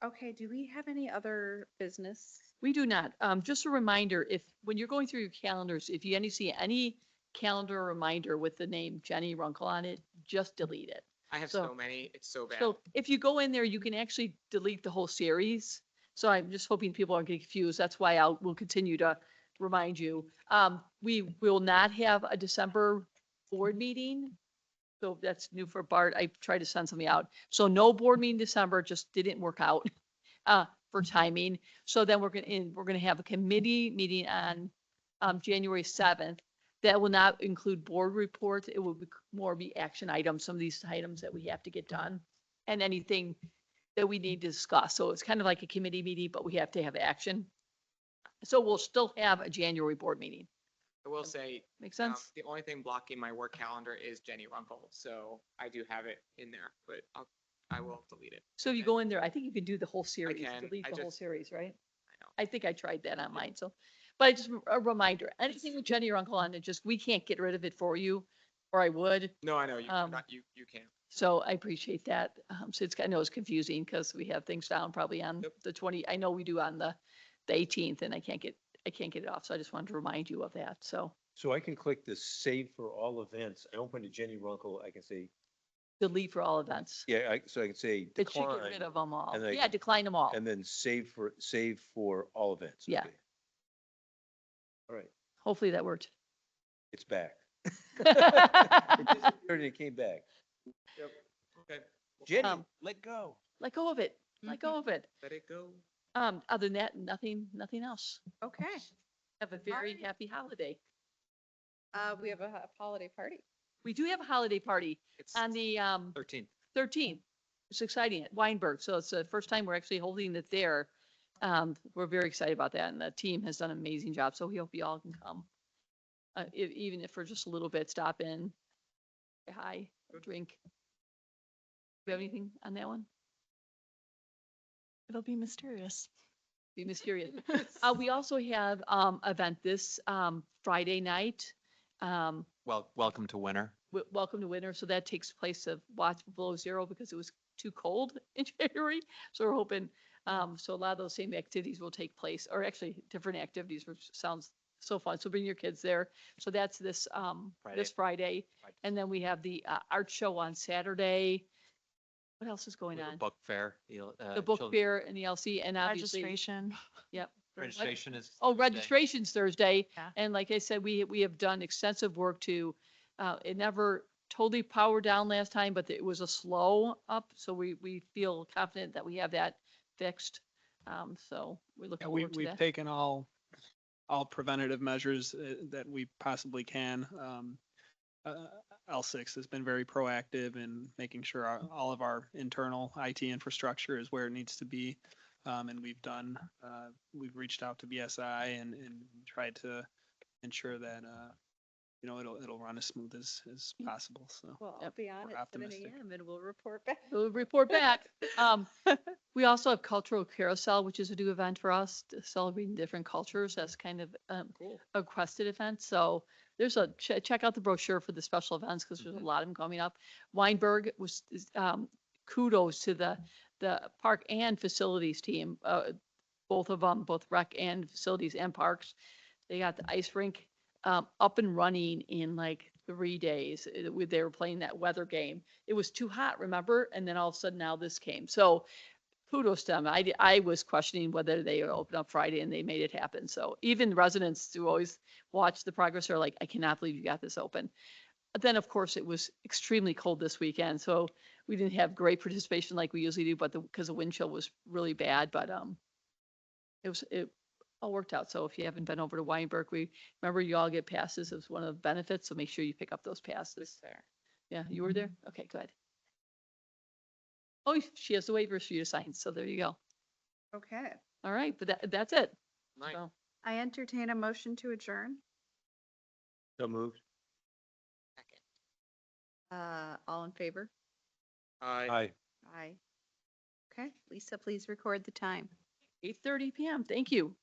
Okay, do we have any other business? We do not. Just a reminder, when you're going through your calendars, if you see any calendar reminder with the name Jenny Runkle on it, just delete it. I have So- so many, it's so bad. So if you go in there, you can actually delete the whole series. So I'm just hoping people aren't getting confused. That's why we'll continue to remind you. We will not have a December board meeting. So that's new for Bart. I tried to send something out. So no board meeting December, just didn't work out, for timing. So then we're gonna have a committee meeting on, January 7th. That will not include board reports. It will more be action items, some of these items that we have to get done and anything that we need to discuss. So it's kind of like a committee meeting, but we have to have action. So we'll still have a January board meeting. I will say, Make sense? the only thing blocking my work calendar is Jenny Runkle, so I do have it in there, but I will delete it. So if you go in there, I think you can do the whole series, can. delete I the whole just- series, right? I know. I think I tried that on mine, so, but just a reminder, anything with Jenny or Uncle on it, just, we can't get rid of it for you, or I would. No, I know, you, Um, not, you can't. So I appreciate that. So I know it's confusing because we have things down probably on Yep. the 20, I know we do on the 18th and I can't get it off. So I just wanted to remind you of that. So So I can click the save for all events. I open to Jenny Runkle. I can say, delete for all events. yeah, so I can say It should get rid decline of them all. and then- Yeah, decline them all. and then save for all events. Yeah. Okay. All right, Hopefully that worked. it's back. It disappeared and it came back. Okay. Jenny, Um, let go. Let go of it. Let go of it. Let it go. Other than that, nothing else. Okay, Have a very Alright. happy holiday. we have a holiday party. We do have a holiday party It's on the 13th. 13th. It's exciting at Weinberg. So it's the first time we're actually holding it there. We're very excited about that and the team has done an amazing job. So we hope you all can come. Even if for just a little bit, stop in, say hi, drink. Do you have anything on that one? It'll be mysterious. Be mysterious. We also have, event this, Friday night. Well, welcome to winter. Welcome to winter. So that takes place of watch below zero because it was too cold in January. So we're hoping, so a lot of those same activities will take place, or actually different activities, which sounds so fun. So bring your kids there. So that's this Friday. And then we have the art show on Saturday. What else is going We have a on? Book fair. The book fair and the LC and obviously, Registration. yep. Registration is. Oh, Thursday. registration's Thursday. Yeah. And like I said, we have done extensive work to, it never totally powered down last time, but it was a slow up. So we feel confident that we have that fixed. So we look Yeah, forward to we've that. taken all preventative measures that we possibly can. L6 has been very proactive in making sure all of our internal IT infrastructure is where it needs to be. And we've reached out to BSI and tried to ensure that, it'll run as smooth as possible. So Well, I'll Yep, be on we're at 7 optimistic. AM and we'll report back. We'll report back. We also have Cultural Carousel, which is a new event for us, celebrating different cultures. That's kind of cool. a requested event. So there's check out the brochure for the special events because there's a lot of them coming up. Weinberg kudos to the park and facilities team, both of them, both rec and facilities and parks. They got the ice rink up and running in like 3 days. They were playing that weather game. It was too hot, remember? And then all of a sudden now this came. So kudos to them. I was questioning whether they would open up Friday and they made it happen. So even residents who always watch the progress are like, I cannot believe you got this open. But then, of course, it was extremely cold this weekend. So we didn't have great participation like we usually do, but because the wind chill was really bad, but it all worked out. So if you haven't been over to Weinberg, remember you all get passes as one of the benefits. So make sure you pick up those passes. There. Yeah, you were there? Okay, good. Oh, she has the waivers for you to sign. So there you go. Okay, All right, but that's it. Nice. So, I entertain a motion to adjourn. So moved. All in favor? Aye. Aye. Okay, Lisa, please record the time. 8:30 PM. Thank you.